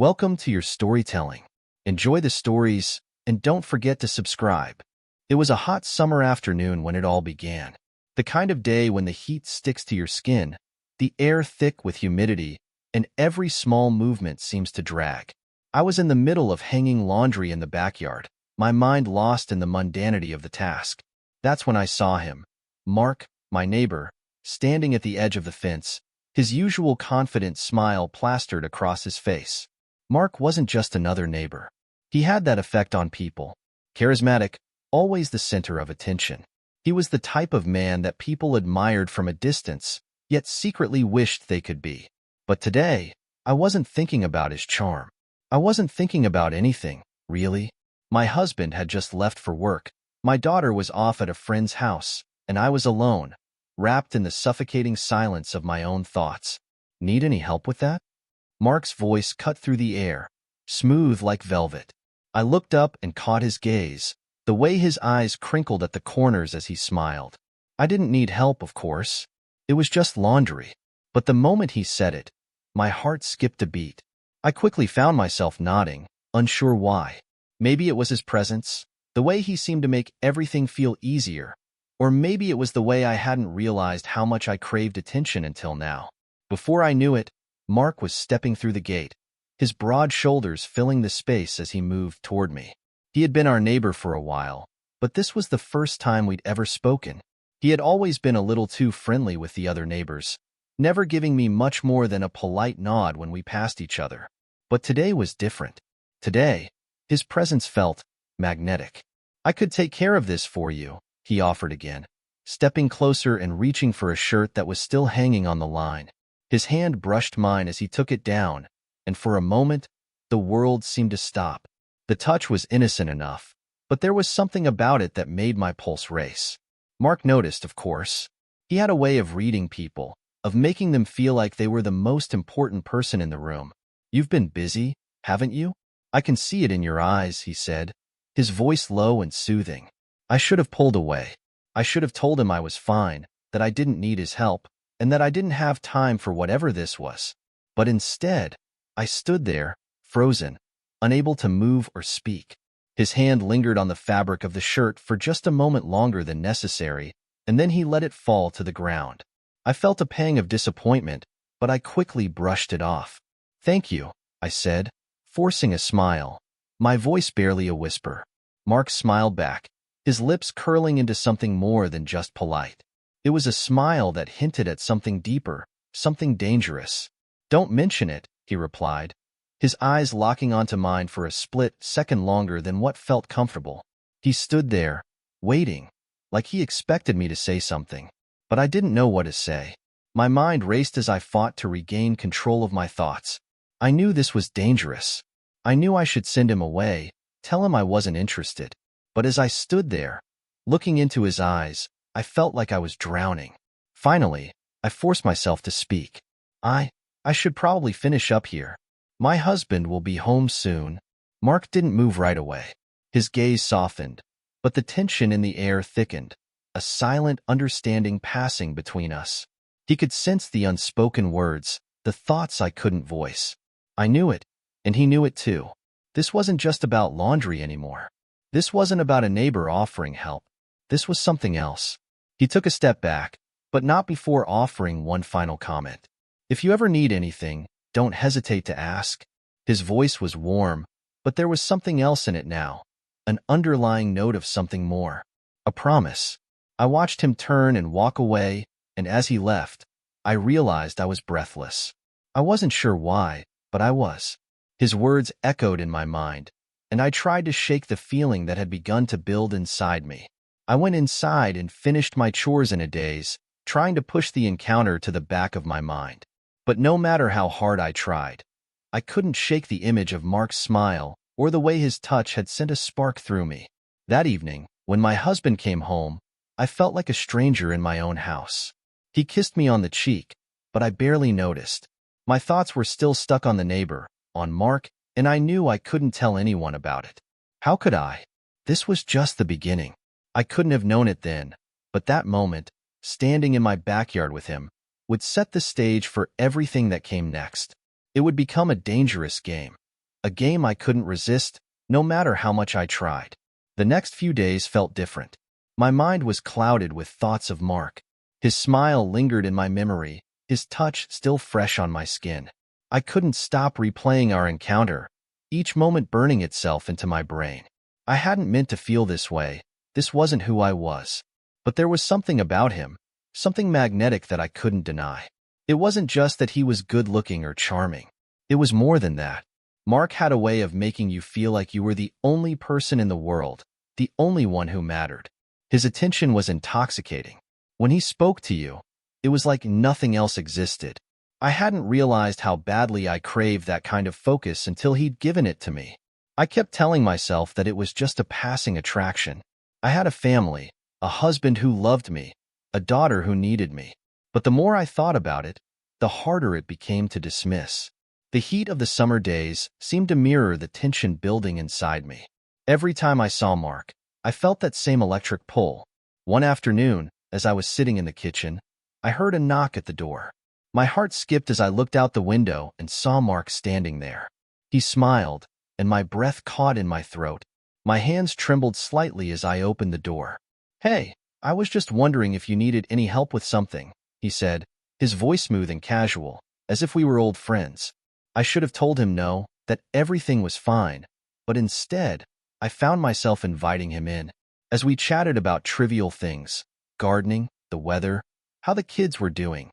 Welcome to your storytelling. Enjoy the stories, and don't forget to subscribe. It was a hot summer afternoon when it all began. The kind of day when the heat sticks to your skin, the air thick with humidity, and every small movement seems to drag. I was in the middle of hanging laundry in the backyard, my mind lost in the mundanity of the task. That's when I saw him, Mark, my neighbor, standing at the edge of the fence, his usual confident smile plastered across his face. Mark wasn't just another neighbor. He had that effect on people. Charismatic, always the center of attention. He was the type of man that people admired from a distance, yet secretly wished they could be. But today, I wasn't thinking about his charm. I wasn't thinking about anything, really. My husband had just left for work. My daughter was off at a friend's house, and I was alone, wrapped in the suffocating silence of my own thoughts. Need any help with that? Mark's voice cut through the air, smooth like velvet. I looked up and caught his gaze, the way his eyes crinkled at the corners as he smiled. I didn't need help, of course. It was just laundry. But the moment he said it, my heart skipped a beat. I quickly found myself nodding, unsure why. Maybe it was his presence, the way he seemed to make everything feel easier. Or maybe it was the way I hadn't realized how much I craved attention until now. Before I knew it, Mark was stepping through the gate, his broad shoulders filling the space as he moved toward me. He had been our neighbor for a while, but this was the first time we'd ever spoken. He had always been a little too friendly with the other neighbors, never giving me much more than a polite nod when we passed each other. But today was different. Today, his presence felt magnetic. "I could take care of this for you," he offered again, stepping closer and reaching for a shirt that was still hanging on the line. His hand brushed mine as he took it down, and for a moment, the world seemed to stop. The touch was innocent enough, but there was something about it that made my pulse race. Mark noticed, of course. He had a way of reading people, of making them feel like they were the most important person in the room. "You've been busy, haven't you? I can see it in your eyes," he said, his voice low and soothing. I should have pulled away. I should have told him I was fine, that I didn't need his help, and that I didn't have time for whatever this was. But instead, I stood there, frozen, unable to move or speak. His hand lingered on the fabric of the shirt for just a moment longer than necessary, and then he let it fall to the ground. I felt a pang of disappointment, but I quickly brushed it off. "Thank you," I said, forcing a smile, my voice barely a whisper. Mark smiled back, his lips curling into something more than just polite. It was a smile that hinted at something deeper, something dangerous. "Don't mention it," he replied, his eyes locking onto mine for a split second longer than what felt comfortable. He stood there, waiting, like he expected me to say something. But I didn't know what to say. My mind raced as I fought to regain control of my thoughts. I knew this was dangerous. I knew I should send him away, tell him I wasn't interested. But as I stood there, looking into his eyes, I felt like I was drowning. Finally, I forced myself to speak. I should probably finish up here. My husband will be home soon." Mark didn't move right away. His gaze softened, but the tension in the air thickened, a silent understanding passing between us. He could sense the unspoken words, the thoughts I couldn't voice. I knew it, and he knew it too. This wasn't just about laundry anymore. This wasn't about a neighbor offering help. This was something else. He took a step back, but not before offering one final comment. "If you ever need anything, don't hesitate to ask." His voice was warm, but there was something else in it now, an underlying note of something more. A promise. I watched him turn and walk away, and as he left, I realized I was breathless. I wasn't sure why, but I was. His words echoed in my mind, and I tried to shake the feeling that had begun to build inside me. I went inside and finished my chores in a daze, trying to push the encounter to the back of my mind. But no matter how hard I tried, I couldn't shake the image of Mark's smile or the way his touch had sent a spark through me. That evening, when my husband came home, I felt like a stranger in my own house. He kissed me on the cheek, but I barely noticed. My thoughts were still stuck on the neighbor, on Mark, and I knew I couldn't tell anyone about it. How could I? This was just the beginning. I couldn't have known it then, but that moment, standing in my backyard with him, would set the stage for everything that came next. It would become a dangerous game, a game I couldn't resist, no matter how much I tried. The next few days felt different. My mind was clouded with thoughts of Mark. His smile lingered in my memory, his touch still fresh on my skin. I couldn't stop replaying our encounter, each moment burning itself into my brain. I hadn't meant to feel this way. This wasn't who I was. But there was something about him, something magnetic that I couldn't deny. It wasn't just that he was good-looking or charming. It was more than that. Mark had a way of making you feel like you were the only person in the world, the only one who mattered. His attention was intoxicating. When he spoke to you, it was like nothing else existed. I hadn't realized how badly I craved that kind of focus until he'd given it to me. I kept telling myself that it was just a passing attraction. I had a family, a husband who loved me, a daughter who needed me. But the more I thought about it, the harder it became to dismiss. The heat of the summer days seemed to mirror the tension building inside me. Every time I saw Mark, I felt that same electric pull. One afternoon, as I was sitting in the kitchen, I heard a knock at the door. My heart skipped as I looked out the window and saw Mark standing there. He smiled, and my breath caught in my throat. My hands trembled slightly as I opened the door. "Hey, I was just wondering if you needed any help with something," he said, his voice smooth and casual, as if we were old friends. I should have told him no, that everything was fine, but instead, I found myself inviting him in. As we chatted about trivial things, gardening, the weather, how the kids were doing,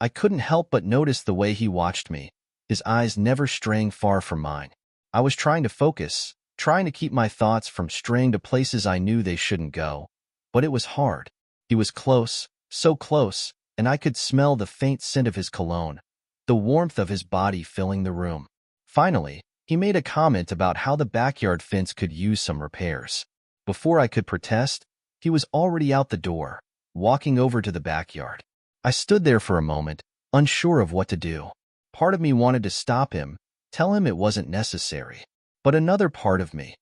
I couldn't help but notice the way he watched me, his eyes never straying far from mine. I was trying to focus, trying to keep my thoughts from straying to places I knew they shouldn't go, but it was hard. He was close, so close, and I could smell the faint scent of his cologne, the warmth of his body filling the room. Finally, he made a comment about how the backyard fence could use some repairs. Before I could protest, he was already out the door, walking over to the backyard. I stood there for a moment, unsure of what to do. Part of me wanted to stop him, tell him it wasn't necessary. But another part of me,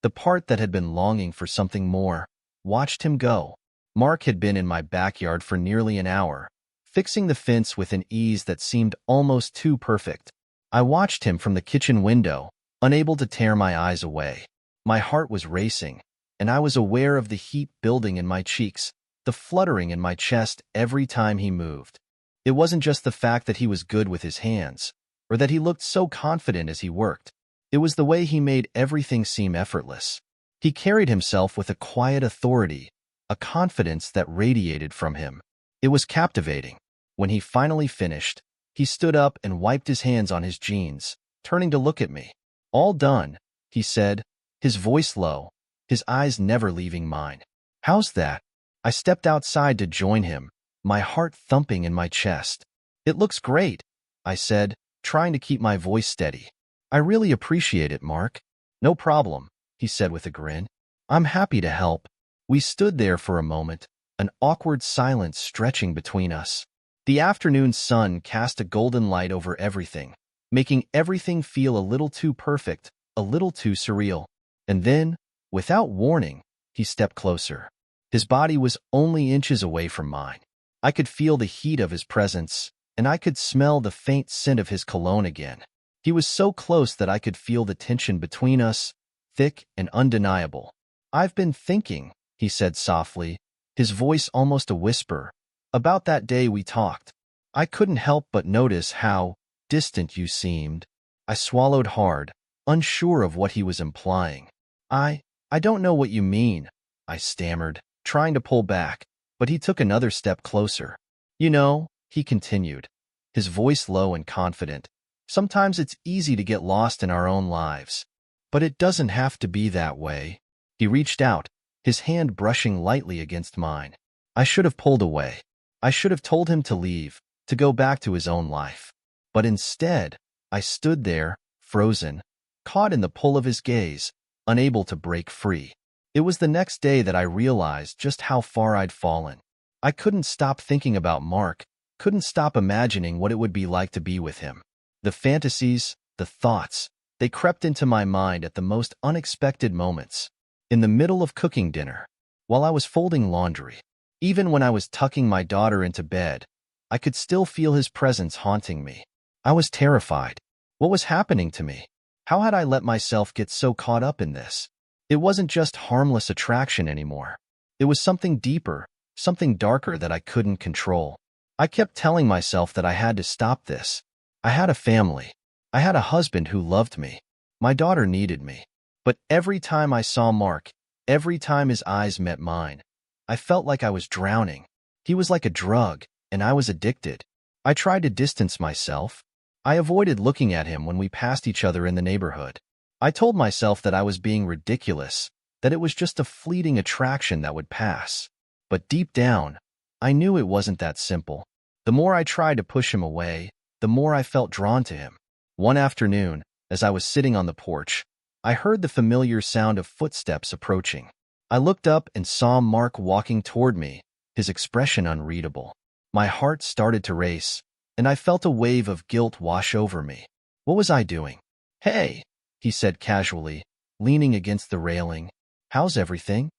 the part that had been longing for something more, watched him go. Mark had been in my backyard for nearly an hour, fixing the fence with an ease that seemed almost too perfect. I watched him from the kitchen window, unable to tear my eyes away. My heart was racing, and I was aware of the heat building in my cheeks, the fluttering in my chest every time he moved. It wasn't just the fact that he was good with his hands, or that he looked so confident as he worked. It was the way he made everything seem effortless. He carried himself with a quiet authority, a confidence that radiated from him. It was captivating. When he finally finished, he stood up and wiped his hands on his jeans, turning to look at me. "All done," he said, his voice low, his eyes never leaving mine. "How's that?" I stepped outside to join him, my heart thumping in my chest. "It looks great," I said, trying to keep my voice steady. "I really appreciate it, Mark." "No problem," he said with a grin. "I'm happy to help." We stood there for a moment, an awkward silence stretching between us. The afternoon sun cast a golden light over everything, making everything feel a little too perfect, a little too surreal. And then, without warning, he stepped closer. His body was only inches away from mine. I could feel the heat of his presence, and I could smell the faint scent of his cologne again. He was so close that I could feel the tension between us, thick and undeniable. "I've been thinking," he said softly, his voice almost a whisper, "about that day we talked. I couldn't help but notice how distant you seemed." I swallowed hard, unsure of what he was implying. I don't know what you mean," I stammered, trying to pull back, but he took another step closer. "You know," he continued, his voice low and confident, "sometimes it's easy to get lost in our own lives. But it doesn't have to be that way." He reached out, his hand brushing lightly against mine. I should have pulled away. I should have told him to leave, to go back to his own life. But instead, I stood there, frozen, caught in the pull of his gaze, unable to break free. It was the next day that I realized just how far I'd fallen. I couldn't stop thinking about Mark, couldn't stop imagining what it would be like to be with him. The fantasies, the thoughts, they crept into my mind at the most unexpected moments. In the middle of cooking dinner, while I was folding laundry, even when I was tucking my daughter into bed, I could still feel his presence haunting me. I was terrified. What was happening to me? How had I let myself get so caught up in this? It wasn't just harmless attraction anymore. It was something deeper, something darker that I couldn't control. I kept telling myself that I had to stop this. I had a family. I had a husband who loved me. My daughter needed me. But every time I saw Mark, every time his eyes met mine, I felt like I was drowning. He was like a drug, and I was addicted. I tried to distance myself. I avoided looking at him when we passed each other in the neighborhood. I told myself that I was being ridiculous, that it was just a fleeting attraction that would pass. But deep down, I knew it wasn't that simple. The more I tried to push him away, the more I felt drawn to him. One afternoon, as I was sitting on the porch, I heard the familiar sound of footsteps approaching. I looked up and saw Mark walking toward me, his expression unreadable. My heart started to race, and I felt a wave of guilt wash over me. What was I doing? "Hey," he said casually, leaning against the railing. "How's everything?"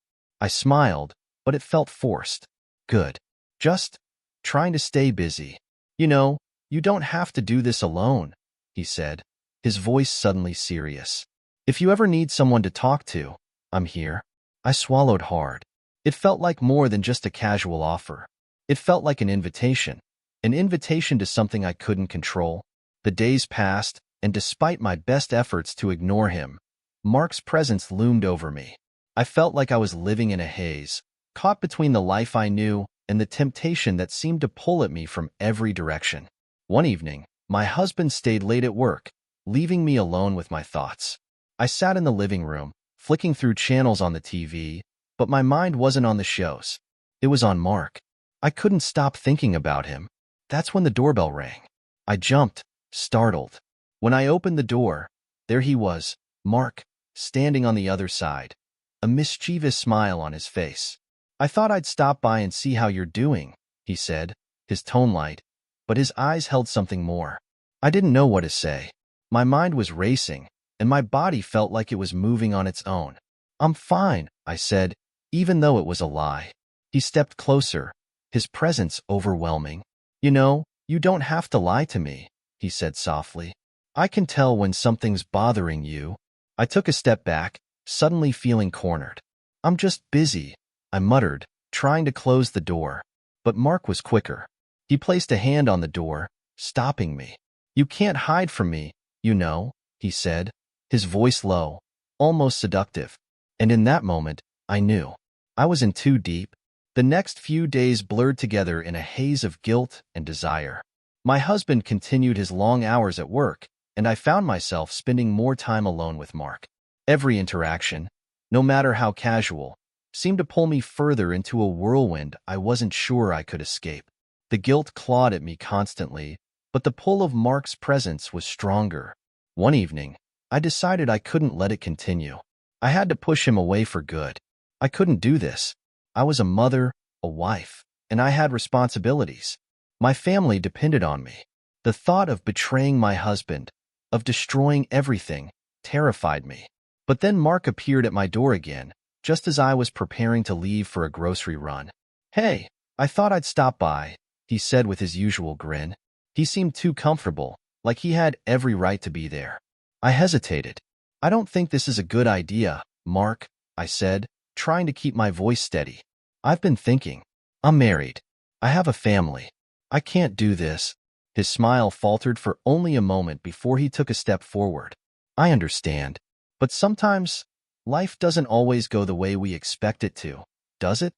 I smiled, but it felt forced. "Good. Just trying to stay busy. You know, you don't have to do this alone," he said, his voice suddenly serious. "If you ever need someone to talk to, I'm here." I swallowed hard. It felt like more than just a casual offer. It felt like an invitation to something I couldn't control. The days passed, and despite my best efforts to ignore him, Mark's presence loomed over me. I felt like I was living in a haze, caught between the life I knew and the temptation that seemed to pull at me from every direction. One evening, my husband stayed late at work, leaving me alone with my thoughts. I sat in the living room, flicking through channels on the TV, but my mind wasn't on the shows. It was on Mark. I couldn't stop thinking about him. That's when the doorbell rang. I jumped, startled. When I opened the door, there he was, Mark, standing on the other side, a mischievous smile on his face. "I thought I'd stop by and see how you're doing," he said, his tone light, but his eyes held something more. I didn't know what to say. My mind was racing, and my body felt like it was moving on its own. "I'm fine," I said, even though it was a lie. He stepped closer, his presence overwhelming. "You know, you don't have to lie to me," he said softly. "I can tell when something's bothering you." I took a step back, suddenly feeling cornered. "I'm just busy," I muttered, trying to close the door. But Mark was quicker. He placed a hand on the door, stopping me. "You can't hide from me, you know," he said, his voice low, almost seductive. And in that moment, I knew. I was in too deep. The next few days blurred together in a haze of guilt and desire. My husband continued his long hours at work, and I found myself spending more time alone with Mark. Every interaction, no matter how casual, seemed to pull me further into a whirlwind I wasn't sure I could escape. The guilt clawed at me constantly, but the pull of Mark's presence was stronger. One evening, I decided I couldn't let it continue. I had to push him away for good. I couldn't do this. I was a mother, a wife, and I had responsibilities. My family depended on me. The thought of betraying my husband, of destroying everything, terrified me. But then Mark appeared at my door again, just as I was preparing to leave for a grocery run. "Hey, I thought I'd stop by," he said with his usual grin. He seemed too comfortable, like he had every right to be there. I hesitated. "I don't think this is a good idea, Mark," I said, trying to keep my voice steady. "I've been thinking. I'm married. I have a family. I can't do this." His smile faltered for only a moment before he took a step forward. "I understand. But sometimes, life doesn't always go the way we expect it to, does it?"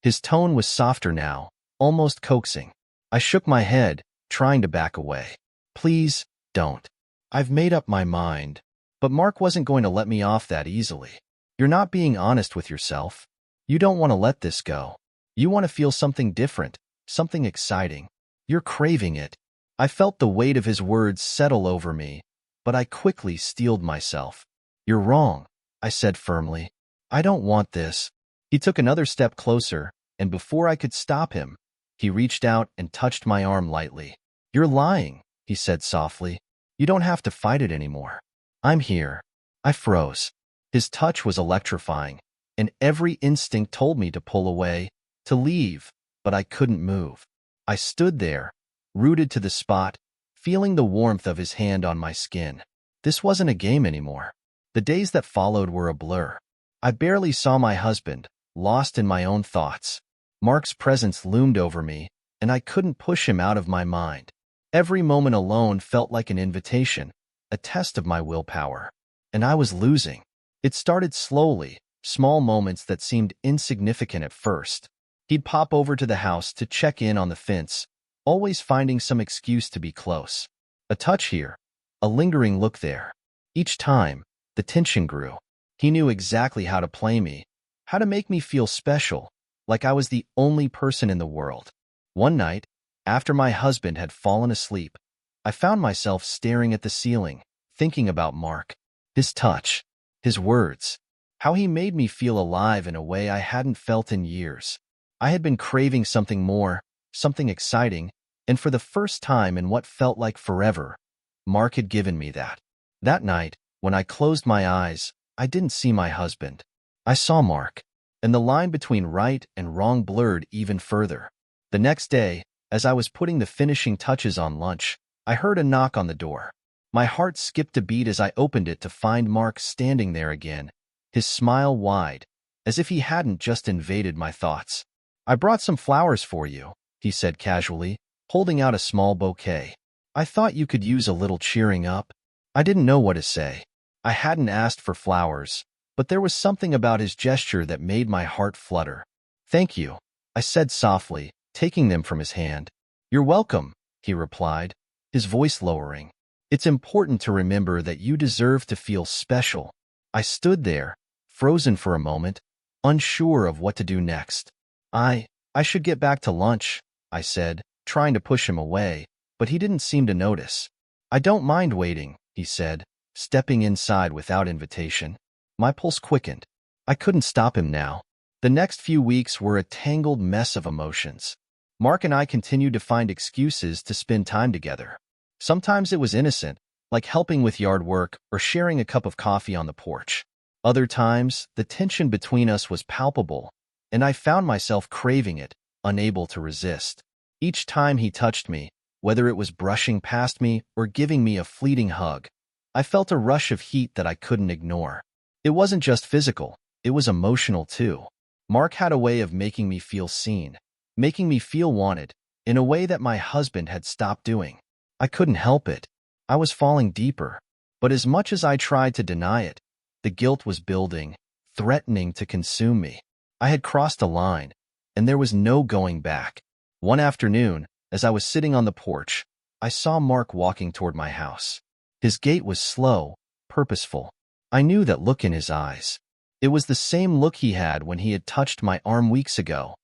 His tone was softer now, almost coaxing. I shook my head, trying to back away. "Please, don't. I've made up my mind." But Mark wasn't going to let me off that easily. "You're not being honest with yourself. You don't want to let this go. You want to feel something different, something exciting. You're craving it." I felt the weight of his words settle over me, but I quickly steeled myself. "You're wrong," I said firmly. "I don't want this." He took another step closer, and before I could stop him, he reached out and touched my arm lightly. "You're lying," he said softly. "You don't have to fight it anymore. I'm here." I froze. His touch was electrifying, and every instinct told me to pull away, to leave, but I couldn't move. I stood there, rooted to the spot, feeling the warmth of his hand on my skin. This wasn't a game anymore. The days that followed were a blur. I barely saw my husband, lost in my own thoughts. Mark's presence loomed over me, and I couldn't push him out of my mind. Every moment alone felt like an invitation, a test of my willpower. And I was losing. It started slowly, small moments that seemed insignificant at first. He'd pop over to the house to check in on the fence, always finding some excuse to be close. A touch here, a lingering look there. Each time, the tension grew. He knew exactly how to play me, how to make me feel special, like I was the only person in the world. One night, after my husband had fallen asleep, I found myself staring at the ceiling, thinking about Mark. His touch, his words, how he made me feel alive in a way I hadn't felt in years. I had been craving something more, something exciting, and for the first time in what felt like forever, Mark had given me that. That night, when I closed my eyes, I didn't see my husband. I saw Mark, and the line between right and wrong blurred even further. The next day, as I was putting the finishing touches on lunch, I heard a knock on the door. My heart skipped a beat as I opened it to find Mark standing there again, his smile wide, as if he hadn't just invaded my thoughts. "I brought some flowers for you," he said casually, holding out a small bouquet. "I thought you could use a little cheering up." I didn't know what to say. I hadn't asked for flowers, but there was something about his gesture that made my heart flutter. "Thank you," I said softly, taking them from his hand. "You're welcome," he replied, his voice lowering. "It's important to remember that you deserve to feel special." I stood there, frozen for a moment, unsure of what to do next. I should get back to lunch," I said, trying to push him away, but he didn't seem to notice. "I don't mind waiting," he said, stepping inside without invitation. My pulse quickened. I couldn't stop him now. The next few weeks were a tangled mess of emotions. Mark and I continued to find excuses to spend time together. Sometimes it was innocent, like helping with yard work or sharing a cup of coffee on the porch. Other times, the tension between us was palpable, and I found myself craving it, unable to resist. Each time he touched me, whether it was brushing past me or giving me a fleeting hug, I felt a rush of heat that I couldn't ignore. It wasn't just physical, it was emotional too. Mark had a way of making me feel seen, making me feel wanted, in a way that my husband had stopped doing. I couldn't help it. I was falling deeper, but as much as I tried to deny it, the guilt was building, threatening to consume me. I had crossed a line, and there was no going back. One afternoon, as I was sitting on the porch, I saw Mark walking toward my house. His gait was slow, purposeful. I knew that look in his eyes. It was the same look he had when he had touched my arm weeks ago.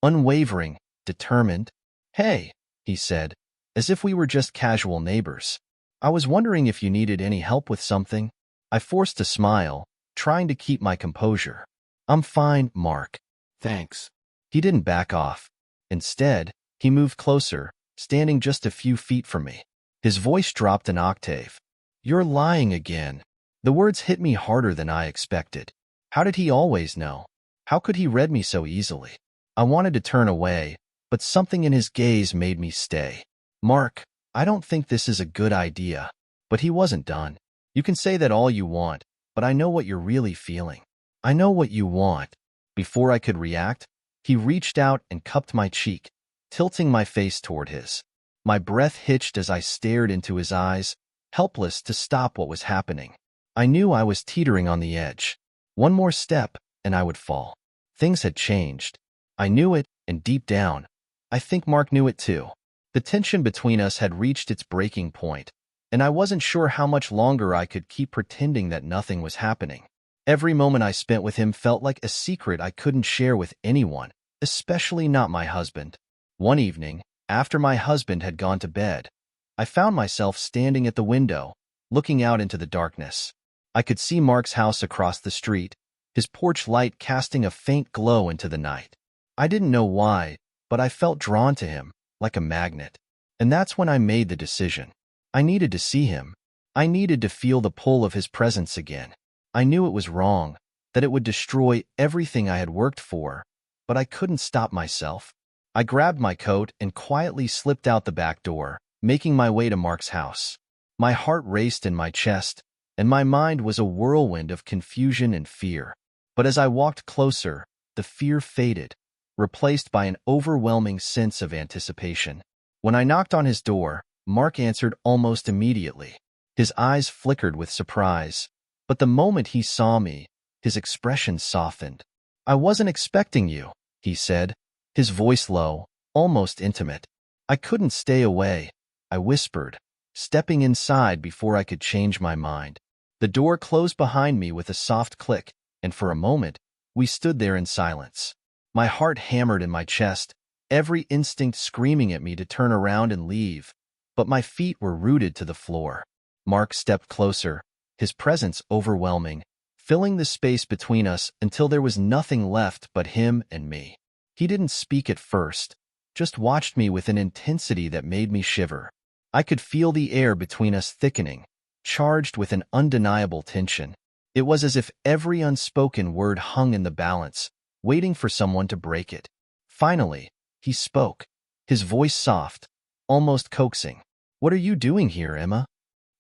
Unwavering, determined. "Hey," he said, as if we were just casual neighbors. "I was wondering if you needed any help with something." I forced a smile, trying to keep my composure. "I'm fine, Mark. Thanks." He didn't back off. Instead, he moved closer, standing just a few feet from me. His voice dropped an octave. "You're lying again." The words hit me harder than I expected. How did he always know? How could he read me so easily? I wanted to turn away, but something in his gaze made me stay. "Mark, I don't think this is a good idea." But he wasn't done. "You can say that all you want, but I know what you're really feeling. I know what you want." Before I could react, he reached out and cupped my cheek, tilting my face toward his. My breath hitched as I stared into his eyes, helpless to stop what was happening. I knew I was teetering on the edge. One more step, and I would fall. Things had changed. I knew it, and deep down, I think Mark knew it too. The tension between us had reached its breaking point, and I wasn't sure how much longer I could keep pretending that nothing was happening. Every moment I spent with him felt like a secret I couldn't share with anyone, especially not my husband. One evening, after my husband had gone to bed, I found myself standing at the window, looking out into the darkness. I could see Mark's house across the street, his porch light casting a faint glow into the night. I didn't know why, but I felt drawn to him, like a magnet. And that's when I made the decision. I needed to see him. I needed to feel the pull of his presence again. I knew it was wrong, that it would destroy everything I had worked for, but I couldn't stop myself. I grabbed my coat and quietly slipped out the back door, making my way to Mark's house. My heart raced in my chest, and my mind was a whirlwind of confusion and fear. But as I walked closer, the fear faded, replaced by an overwhelming sense of anticipation. When I knocked on his door, Mark answered almost immediately. His eyes flickered with surprise, but the moment he saw me, his expression softened. "I wasn't expecting you," he said, his voice low, almost intimate. "I couldn't stay away," I whispered, stepping inside before I could change my mind. The door closed behind me with a soft click, and for a moment, we stood there in silence. My heart hammered in my chest, every instinct screaming at me to turn around and leave, but my feet were rooted to the floor. Mark stepped closer, his presence overwhelming, filling the space between us until there was nothing left but him and me. He didn't speak at first, just watched me with an intensity that made me shiver. I could feel the air between us thickening, charged with an undeniable tension. It was as if every unspoken word hung in the balance, waiting for someone to break it. Finally, he spoke, his voice soft, almost coaxing. "What are you doing here, Emma?"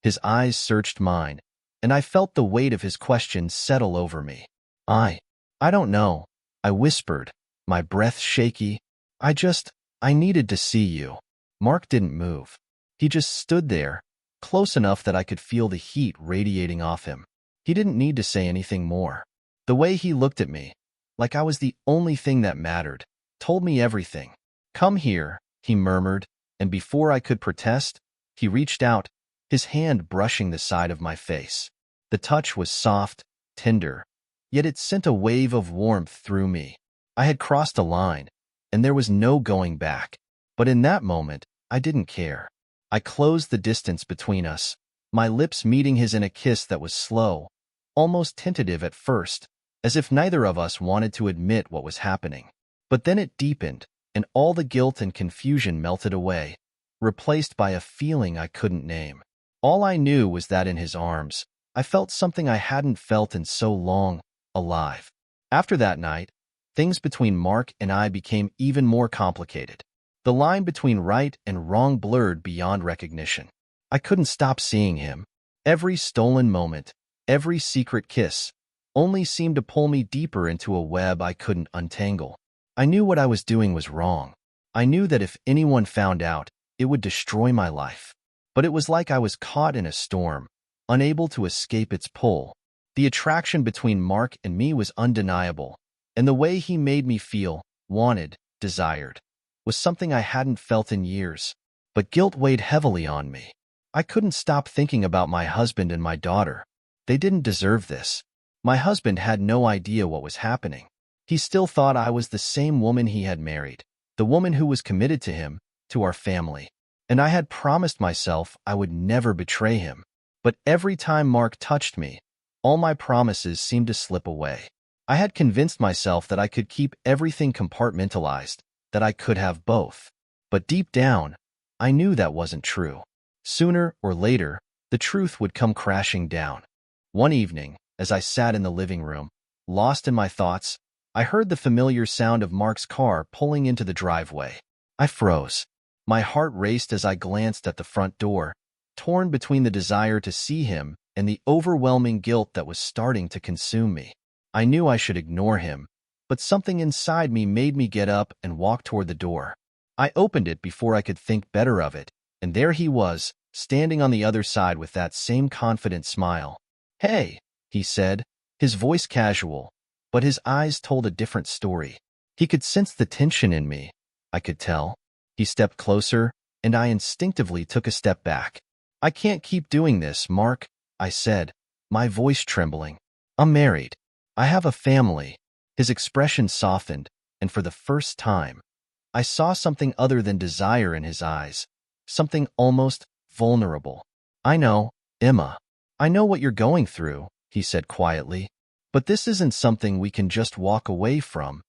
His eyes searched mine, and I felt the weight of his question settle over me. I don't know," I whispered, my breath shaky. I needed to see you." Mark didn't move. He just stood there, close enough that I could feel the heat radiating off him. He didn't need to say anything more. The way he looked at me, like I was the only thing that mattered, told me everything. "Come here," he murmured, and before I could protest, he reached out, his hand brushing the side of my face. The touch was soft, tender, yet it sent a wave of warmth through me. I had crossed a line, and there was no going back. But in that moment, I didn't care. I closed the distance between us, my lips meeting his in a kiss that was slow, almost tentative at first, as if neither of us wanted to admit what was happening. But then it deepened, and all the guilt and confusion melted away, replaced by a feeling I couldn't name. All I knew was that in his arms, I felt something I hadn't felt in so long, alive. After that night, things between Mark and I became even more complicated. The line between right and wrong blurred beyond recognition. I couldn't stop seeing him. Every stolen moment, every secret kiss, only seemed to pull me deeper into a web I couldn't untangle. I knew what I was doing was wrong. I knew that if anyone found out, it would destroy my life. But it was like I was caught in a storm, unable to escape its pull. The attraction between Mark and me was undeniable, and the way he made me feel, wanted, desired, was something I hadn't felt in years. But guilt weighed heavily on me. I couldn't stop thinking about my husband and my daughter. They didn't deserve this. My husband had no idea what was happening. He still thought I was the same woman he had married, the woman who was committed to him, to our family. And I had promised myself I would never betray him. But every time Mark touched me, all my promises seemed to slip away. I had convinced myself that I could keep everything compartmentalized, that I could have both. But deep down, I knew that wasn't true. Sooner or later, the truth would come crashing down. One evening, as I sat in the living room, lost in my thoughts, I heard the familiar sound of Mark's car pulling into the driveway. I froze. My heart raced as I glanced at the front door, torn between the desire to see him and the overwhelming guilt that was starting to consume me. I knew I should ignore him, but something inside me made me get up and walk toward the door. I opened it before I could think better of it, and there he was, standing on the other side with that same confident smile. "Hey," he said, his voice casual, but his eyes told a different story. He could sense the tension in me, I could tell. He stepped closer, and I instinctively took a step back. "I can't keep doing this, Mark," I said, my voice trembling. "I'm married. I have a family." His expression softened, and for the first time, I saw something other than desire in his eyes, something almost vulnerable. "I know, Emma. I know what you're going through," he said quietly. "But this isn't something we can just walk away from."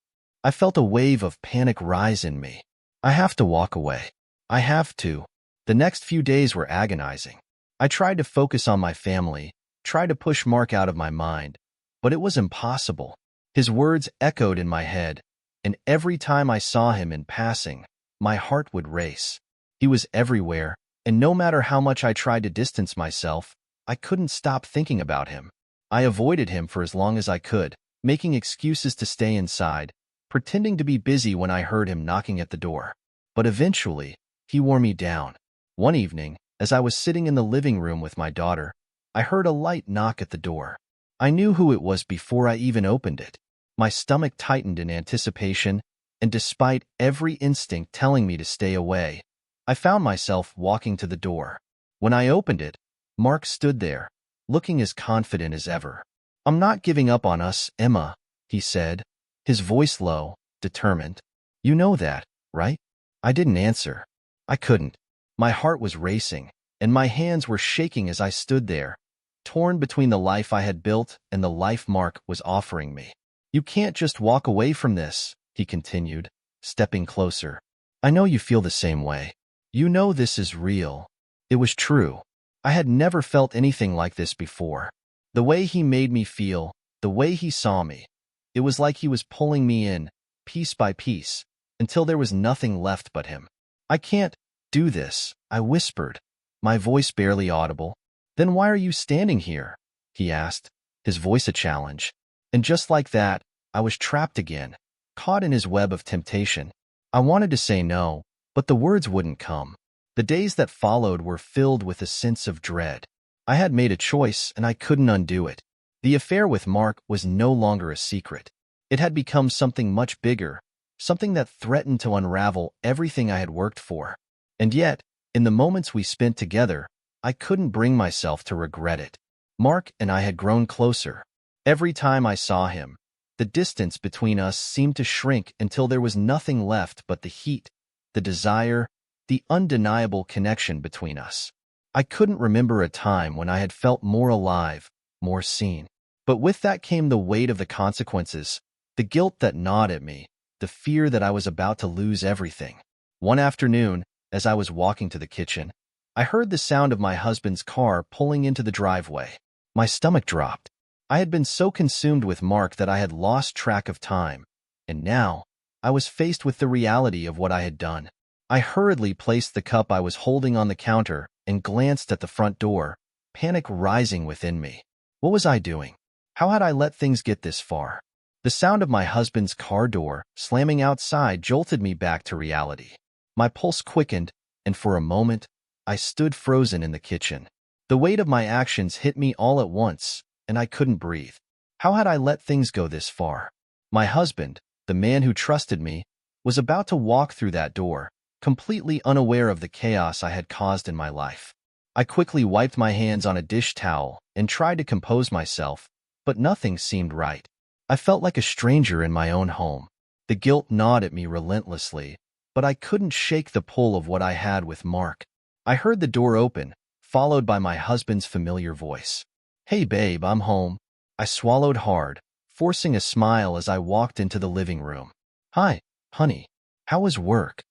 I felt a wave of panic rise in me. I have to walk away. I have to. The next few days were agonizing. I tried to focus on my family, tried to push Mark out of my mind, but it was impossible. His words echoed in my head, and every time I saw him in passing, my heart would race. He was everywhere, and no matter how much I tried to distance myself, I couldn't stop thinking about him. I avoided him for as long as I could, making excuses to stay inside, pretending to be busy when I heard him knocking at the door. But eventually, he wore me down. One evening, as I was sitting in the living room with my daughter, I heard a light knock at the door. I knew who it was before I even opened it. My stomach tightened in anticipation, and despite every instinct telling me to stay away, I found myself walking to the door. When I opened it, Mark stood there, looking as confident as ever. "I'm not giving up on us, Emma," he said, his voice low, determined. "You know that, right?" I didn't answer. I couldn't. My heart was racing, and my hands were shaking as I stood there, torn between the life I had built and the life Mark was offering me. "You can't just walk away from this," he continued, stepping closer. "I know you feel the same way. You know this is real." It was true. I had never felt anything like this before. The way he made me feel, the way he saw me, it was like he was pulling me in, piece by piece, until there was nothing left but him. "I can't do this," I whispered, my voice barely audible. "Then why are you standing here?" he asked, his voice a challenge. And just like that, I was trapped again, caught in his web of temptation. I wanted to say no, but the words wouldn't come. The days that followed were filled with a sense of dread. I had made a choice, and I couldn't undo it. The affair with Mark was no longer a secret. It had become something much bigger, something that threatened to unravel everything I had worked for. And yet, in the moments we spent together, I couldn't bring myself to regret it. Mark and I had grown closer. Every time I saw him, the distance between us seemed to shrink until there was nothing left but the heat, the desire, the undeniable connection between us. I couldn't remember a time when I had felt more alive, more seen. But with that came the weight of the consequences, the guilt that gnawed at me, the fear that I was about to lose everything. One afternoon, as I was walking to the kitchen, I heard the sound of my husband's car pulling into the driveway. My stomach dropped. I had been so consumed with Mark that I had lost track of time, and now I was faced with the reality of what I had done. I hurriedly placed the cup I was holding on the counter and glanced at the front door, panic rising within me. What was I doing? How had I let things get this far? The sound of my husband's car door slamming outside jolted me back to reality. My pulse quickened, and for a moment, I stood frozen in the kitchen. The weight of my actions hit me all at once, and I couldn't breathe. How had I let things go this far? My husband, the man who trusted me, was about to walk through that door, completely unaware of the chaos I had caused in my life. I quickly wiped my hands on a dish towel and tried to compose myself, but nothing seemed right. I felt like a stranger in my own home. The guilt gnawed at me relentlessly, but I couldn't shake the pull of what I had with Mark. I heard the door open, followed by my husband's familiar voice. "Hey babe, I'm home." I swallowed hard, forcing a smile as I walked into the living room. "Hi, honey. How was work?"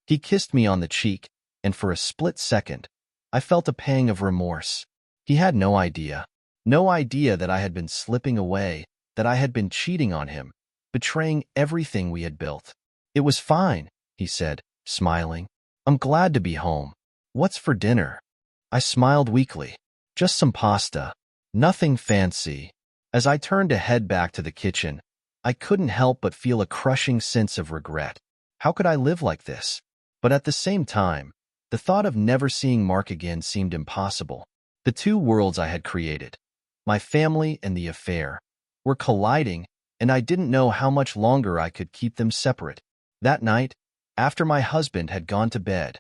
He kissed me on the cheek, and for a split second, I felt a pang of remorse. He had no idea. No idea that I had been slipping away, that I had been cheating on him, betraying everything we had built. "It was fine," he said, smiling. "I'm glad to be home. What's for dinner?" I smiled weakly. "Just some pasta. Nothing fancy." As I turned to head back to the kitchen, I couldn't help but feel a crushing sense of regret. How could I live like this? But at the same time, the thought of never seeing Mark again seemed impossible. The two worlds I had created, my family and the affair, were colliding, and I didn't know how much longer I could keep them separate. That night, after my husband had gone to bed,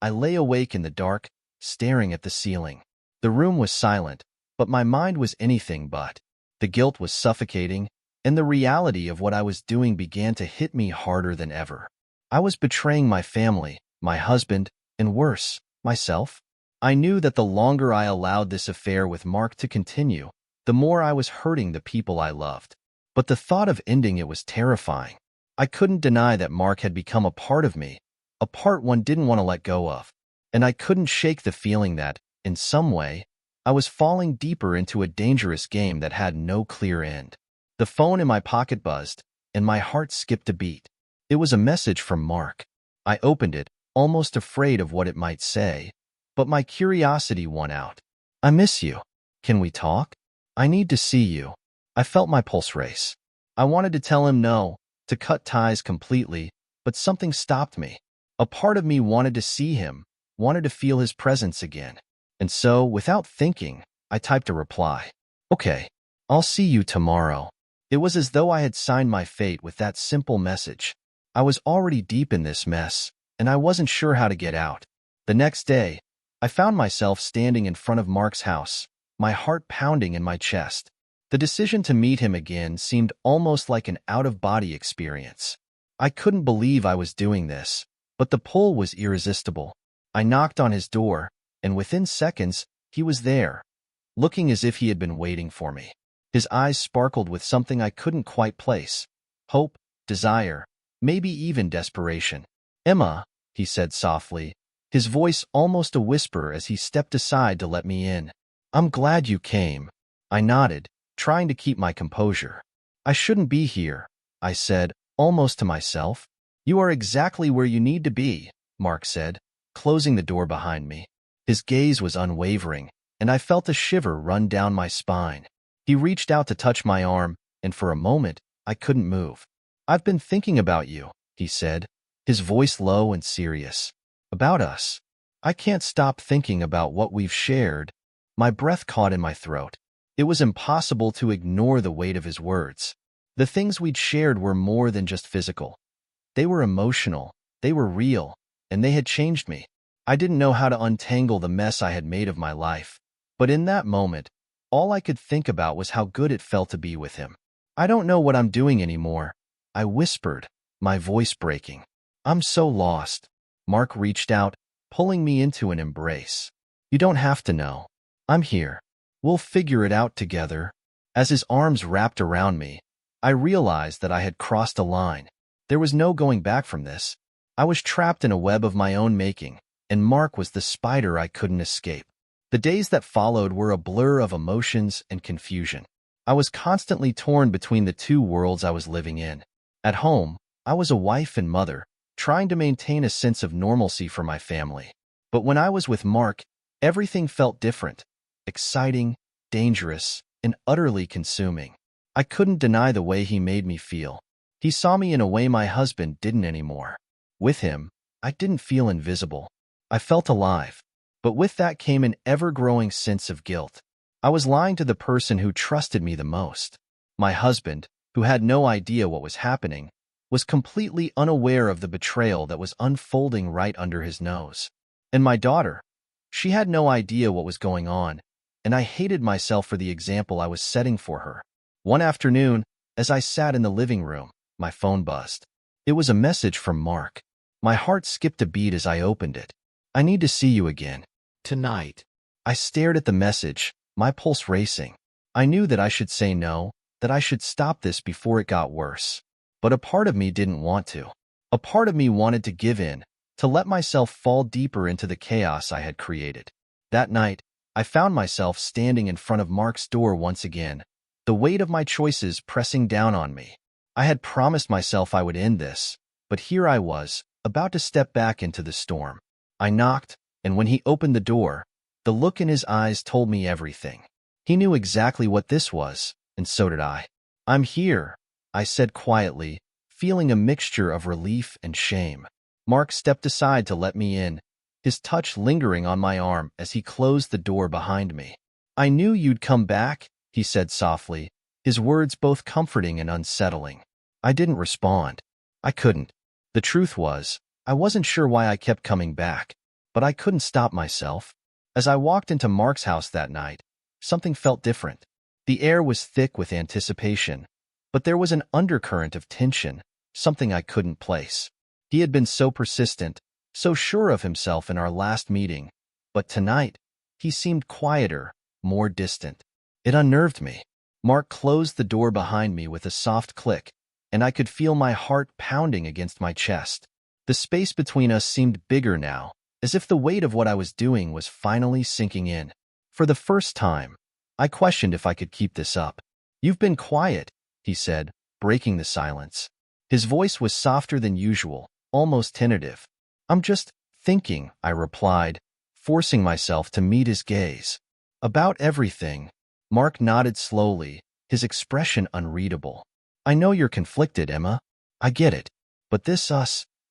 I lay awake in the dark, staring at the ceiling. The room was silent, but my mind was anything but. The guilt was suffocating, and the reality of what I was doing began to hit me harder than ever. I was betraying my family, my husband, and worse, myself. I knew that the longer I allowed this affair with Mark to continue, the more I was hurting the people I loved. But the thought of ending it was terrifying. I couldn't deny that Mark had become a part of me, a part one didn't want to let go of. And I couldn't shake the feeling that, in some way, I was falling deeper into a dangerous game that had no clear end. The phone in my pocket buzzed, and my heart skipped a beat. It was a message from Mark. I opened it, almost afraid of what it might say, but my curiosity won out. "I miss you." Can we talk? I need to see you. I felt my pulse race. I wanted to tell him no, to cut ties completely, but something stopped me. A part of me wanted to see him, wanted to feel his presence again. And so, without thinking, I typed a reply. Okay, I'll see you tomorrow. It was as though I had signed my fate with that simple message. I was already deep in this mess, and I wasn't sure how to get out. The next day, I found myself standing in front of Mark's house, my heart pounding in my chest. The decision to meet him again seemed almost like an out-of-body experience. I couldn't believe I was doing this, but the pull was irresistible. I knocked on his door, and within seconds, he was there, looking as if he had been waiting for me. His eyes sparkled with something I couldn't quite place. Hope, desire, maybe even desperation. "Emma," he said softly, his voice almost a whisper as he stepped aside to let me in. "I'm glad you came." I nodded, trying to keep my composure. "I shouldn't be here," I said, almost to myself. "You are exactly where you need to be," Mark said, closing the door behind me. His gaze was unwavering, and I felt a shiver run down my spine. He reached out to touch my arm, and for a moment, I couldn't move. "I've been thinking about you," he said, his voice low and serious. "About us. I can't stop thinking about what we've shared." My breath caught in my throat. It was impossible to ignore the weight of his words. The things we'd shared were more than just physical. They were emotional, they were real, and they had changed me. I didn't know how to untangle the mess I had made of my life, but in that moment, all I could think about was how good it felt to be with him. "I don't know what I'm doing anymore," I whispered, my voice breaking. "I'm so lost." Mark reached out, pulling me into an embrace. "You don't have to know. I'm here. We'll figure it out together." As his arms wrapped around me, I realized that I had crossed a line. There was no going back from this. I was trapped in a web of my own making, and Mark was the spider I couldn't escape. The days that followed were a blur of emotions and confusion. I was constantly torn between the two worlds I was living in. At home, I was a wife and mother, trying to maintain a sense of normalcy for my family. But when I was with Mark, everything felt different, exciting, dangerous, and utterly consuming. I couldn't deny the way he made me feel. He saw me in a way my husband didn't anymore. With him, I didn't feel invisible. I felt alive. But with that came an ever-growing sense of guilt. I was lying to the person who trusted me the most. My husband, who had no idea what was happening, was completely unaware of the betrayal that was unfolding right under his nose. And my daughter, she had no idea what was going on, and I hated myself for the example I was setting for her. One afternoon, as I sat in the living room, my phone buzzed. It was a message from Mark. My heart skipped a beat as I opened it. "I need to see you again. Tonight." I stared at the message, my pulse racing. I knew that I should say no, that I should stop this before it got worse. But a part of me didn't want to. A part of me wanted to give in, to let myself fall deeper into the chaos I had created. That night, I found myself standing in front of Mark's door once again, the weight of my choices pressing down on me. I had promised myself I would end this, but here I was, about to step back into the storm. I knocked, and when he opened the door, the look in his eyes told me everything. He knew exactly what this was, and so did I. "I'm here," I said quietly, feeling a mixture of relief and shame. Mark stepped aside to let me in, his touch lingering on my arm as he closed the door behind me. "I knew you'd come back," he said softly, his words both comforting and unsettling. I didn't respond. I couldn't. The truth was, I wasn't sure why I kept coming back, but I couldn't stop myself. As I walked into Mark's house that night, something felt different. The air was thick with anticipation, but there was an undercurrent of tension, something I couldn't place. He had been so persistent, so sure of himself in our last meeting, but tonight, he seemed quieter, more distant. It unnerved me. Mark closed the door behind me with a soft click, and I could feel my heart pounding against my chest. The space between us seemed bigger now, as if the weight of what I was doing was finally sinking in. For the first time, I questioned if I could keep this up. "You've been quiet," he said, breaking the silence. His voice was softer than usual, almost tentative. "I'm just thinking," I replied, forcing myself to meet his gaze. "About everything," Mark nodded slowly, his expression unreadable. I know you're conflicted, Emma. I get it. But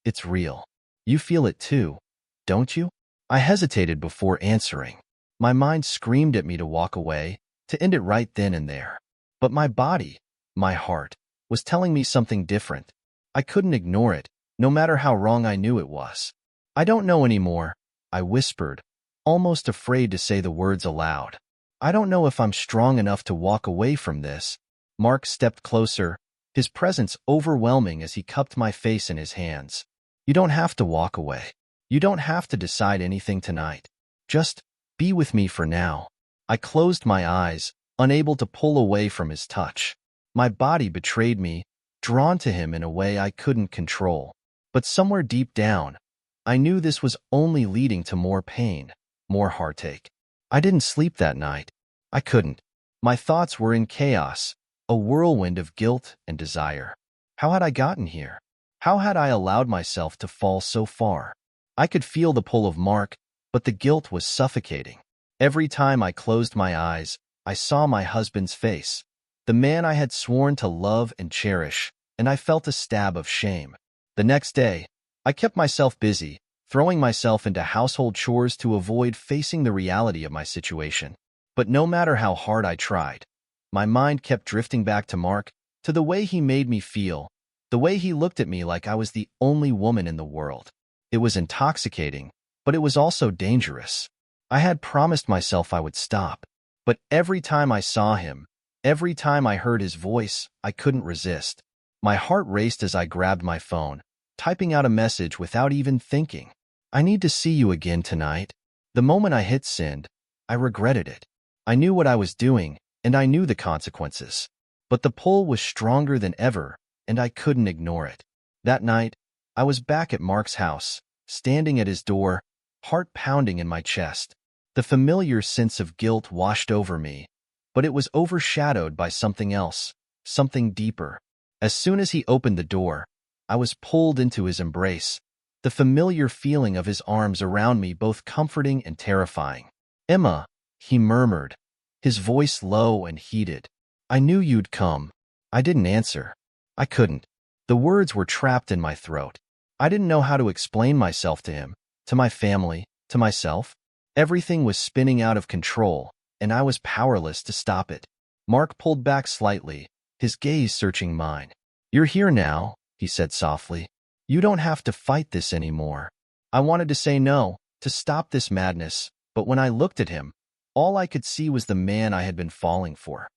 it's real. You feel it too, don't you? I hesitated before answering. My mind screamed at me to walk away, to end it right then and there. But my body, my heart, was telling me something different. I couldn't ignore it, no matter how wrong I knew it was. I don't know anymore, I whispered, almost afraid to say the words aloud. I don't know if I'm strong enough to walk away from this. Mark stepped closer, his presence overwhelming as he cupped my face in his hands. You don't have to walk away. You don't have to decide anything tonight. Just be with me for now. I closed my eyes, unable to pull away from his touch. My body betrayed me, drawn to him in a way I couldn't control. But somewhere deep down, I knew this was only leading to more pain, more heartache. I didn't sleep that night. I couldn't. My thoughts were in chaos, a whirlwind of guilt and desire. How had I gotten here? How had I allowed myself to fall so far? I could feel the pull of Mark, but the guilt was suffocating. Every time I closed my eyes, I saw my husband's face, the man I had sworn to love and cherish, and I felt a stab of shame. The next day, I kept myself busy, throwing myself into household chores to avoid facing the reality of my situation. But no matter how hard I tried, my mind kept drifting back to Mark, to the way he made me feel, the way he looked at me like I was the only woman in the world. It was intoxicating, but it was also dangerous. I had promised myself I would stop, but every time I saw him, every time I heard his voice, I couldn't resist. My heart raced as I grabbed my phone, typing out a message without even thinking. I need to see you again tonight. The moment I hit send, I regretted it. I knew what I was doing, and I knew the consequences. But the pull was stronger than ever, and I couldn't ignore it. That night, I was back at Mark's house, standing at his door, heart pounding in my chest. The familiar sense of guilt washed over me, but it was overshadowed by something else, something deeper. As soon as he opened the door, I was pulled into his embrace, the familiar feeling of his arms around me both comforting and terrifying. Emma, he murmured, his voice low and heated. I knew you'd come. I didn't answer. I couldn't. The words were trapped in my throat. I didn't know how to explain myself to him, to my family, to myself. Everything was spinning out of control, and I was powerless to stop it. Mark pulled back slightly, his gaze searching mine. You're here now, he said softly. You don't have to fight this anymore. I wanted to say no, to stop this madness, but when I looked at him, all I could see was the man I had been falling for.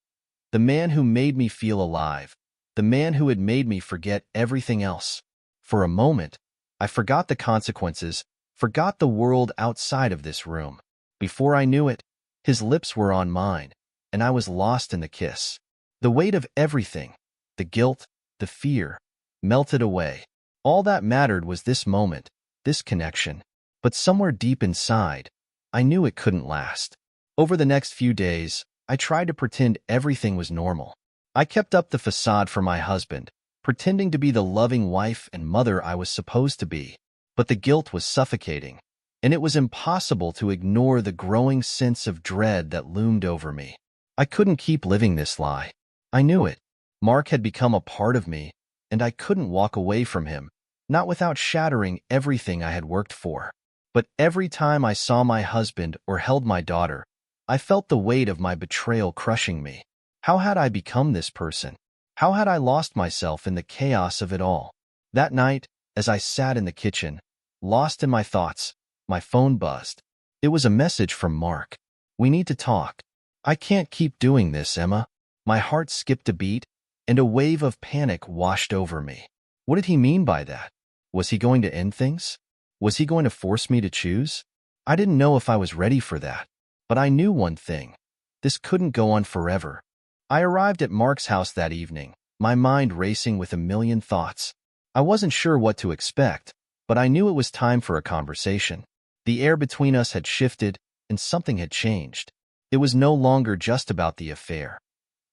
The man who made me feel alive. The man who had made me forget everything else. For a moment, I forgot the consequences, forgot the world outside of this room. Before I knew it, his lips were on mine, and I was lost in the kiss. The weight of everything, the guilt, the fear, melted away. All that mattered was this moment, this connection. But somewhere deep inside, I knew it couldn't last. Over the next few days, I tried to pretend everything was normal. I kept up the facade for my husband, pretending to be the loving wife and mother I was supposed to be. But the guilt was suffocating, and it was impossible to ignore the growing sense of dread that loomed over me. I couldn't keep living this lie. I knew it. Mark had become a part of me, and I couldn't walk away from him, not without shattering everything I had worked for. But every time I saw my husband or held my daughter, I felt the weight of my betrayal crushing me. How had I become this person? How had I lost myself in the chaos of it all? That night, as I sat in the kitchen, lost in my thoughts, my phone buzzed. It was a message from Mark. We need to talk. I can't keep doing this, Emma. My heart skipped a beat, and a wave of panic washed over me. What did he mean by that? Was he going to end things? Was he going to force me to choose? I didn't know if I was ready for that. But I knew one thing. This couldn't go on forever. I arrived at Mark's house that evening, my mind racing with a million thoughts. I wasn't sure what to expect, but I knew it was time for a conversation. The air between us had shifted, and something had changed. It was no longer just about the affair.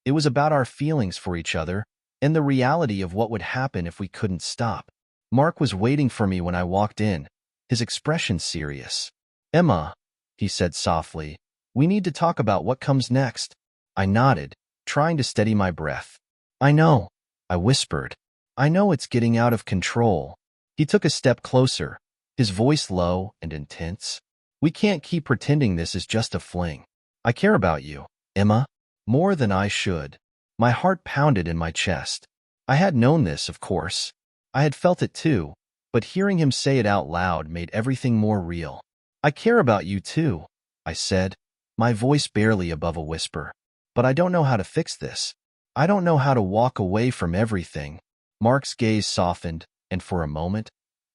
It was about our feelings for each other, and the reality of what would happen if we couldn't stop. Mark was waiting for me when I walked in, his expression serious. Emma, he said softly, we need to talk about what comes next. I nodded, trying to steady my breath. I know, I whispered. I know it's getting out of control. He took a step closer, his voice low and intense. We can't keep pretending this is just a fling. I care about you, Emma, more than I should. My heart pounded in my chest. I had known this, of course. I had felt it too, but hearing him say it out loud made everything more real. I care about you too, I said, my voice barely above a whisper. But I don't know how to fix this. I don't know how to walk away from everything. Mark's gaze softened, and for a moment,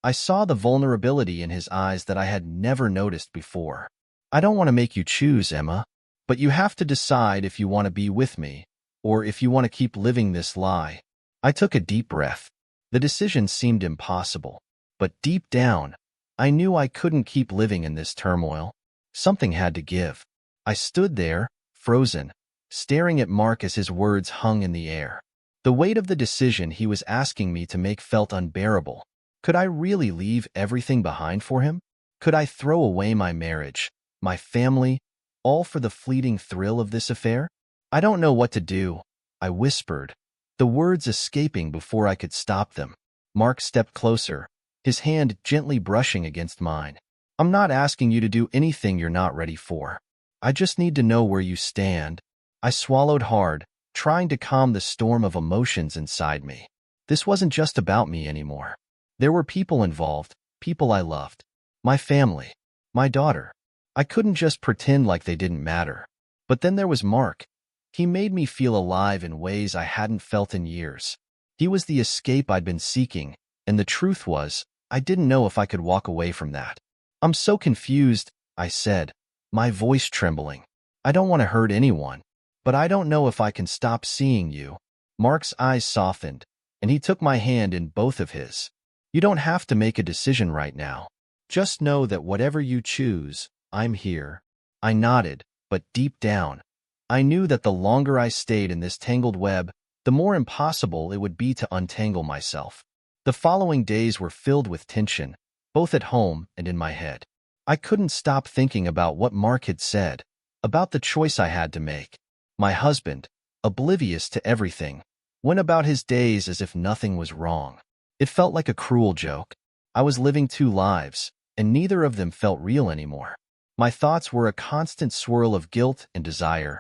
I saw the vulnerability in his eyes that I had never noticed before. I don't want to make you choose, Emma, but you have to decide if you want to be with me, or if you want to keep living this lie. I took a deep breath. The decision seemed impossible, but deep down, I knew I couldn't keep living in this turmoil. Something had to give. I stood there, frozen, staring at Mark as his words hung in the air. The weight of the decision he was asking me to make felt unbearable. Could I really leave everything behind for him? Could I throw away my marriage, my family, all for the fleeting thrill of this affair? I don't know what to do, I whispered, the words escaping before I could stop them. Mark stepped closer, his hand gently brushing against mine. I'm not asking you to do anything you're not ready for. I just need to know where you stand. I swallowed hard, trying to calm the storm of emotions inside me. This wasn't just about me anymore. There were people involved, people I loved. My family, my daughter. I couldn't just pretend like they didn't matter. But then there was Mark. He made me feel alive in ways I hadn't felt in years. He was the escape I'd been seeking, and the truth was, I didn't know if I could walk away from that. I'm so confused, I said, my voice trembling. I don't want to hurt anyone, but I don't know if I can stop seeing you. Mark's eyes softened, and he took my hand in both of his. You don't have to make a decision right now. Just know that whatever you choose, I'm here. I nodded, but deep down, I knew that the longer I stayed in this tangled web, the more impossible it would be to untangle myself. The following days were filled with tension, both at home and in my head. I couldn't stop thinking about what Mark had said, about the choice I had to make. My husband, oblivious to everything, went about his days as if nothing was wrong. It felt like a cruel joke. I was living two lives, and neither of them felt real anymore. My thoughts were a constant swirl of guilt and desire,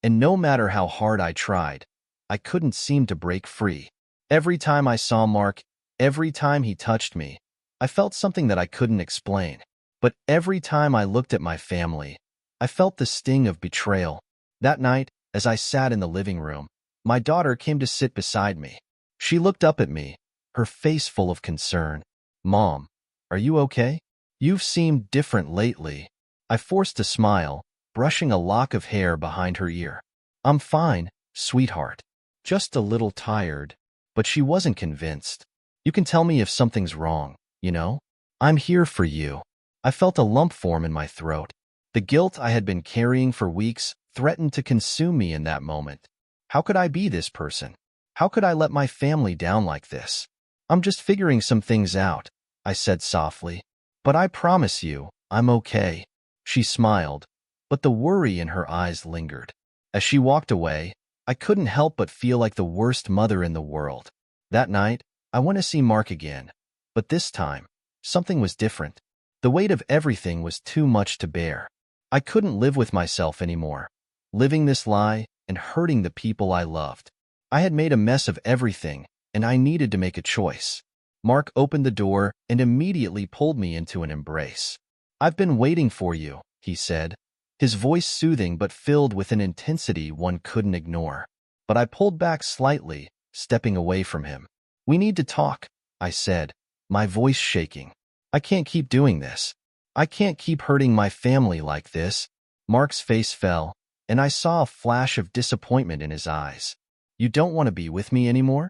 and no matter how hard I tried, I couldn't seem to break free. Every time I saw Mark, every time he touched me, I felt something that I couldn't explain. But every time I looked at my family, I felt the sting of betrayal. That night, as I sat in the living room, my daughter came to sit beside me. She looked up at me, her face full of concern. Mom, are you okay? You've seemed different lately. I forced a smile, brushing a lock of hair behind her ear. I'm fine, sweetheart. Just a little tired. But she wasn't convinced. You can tell me if something's wrong, you know? I'm here for you. I felt a lump form in my throat. The guilt I had been carrying for weeks threatened to consume me in that moment. How could I be this person? How could I let my family down like this? I'm just figuring some things out, I said softly. But I promise you, I'm okay. She smiled, but the worry in her eyes lingered. As she walked away, I couldn't help but feel like the worst mother in the world. That night, I went to see Mark again. But this time, something was different. The weight of everything was too much to bear. I couldn't live with myself anymore, living this lie and hurting the people I loved. I had made a mess of everything, and I needed to make a choice. Mark opened the door and immediately pulled me into an embrace. I've been waiting for you, he said, his voice soothing but filled with an intensity one couldn't ignore. But I pulled back slightly, stepping away from him. We need to talk, I said, my voice shaking. I can't keep doing this. I can't keep hurting my family like this. Mark's face fell, and I saw a flash of disappointment in his eyes. You don't want to be with me anymore?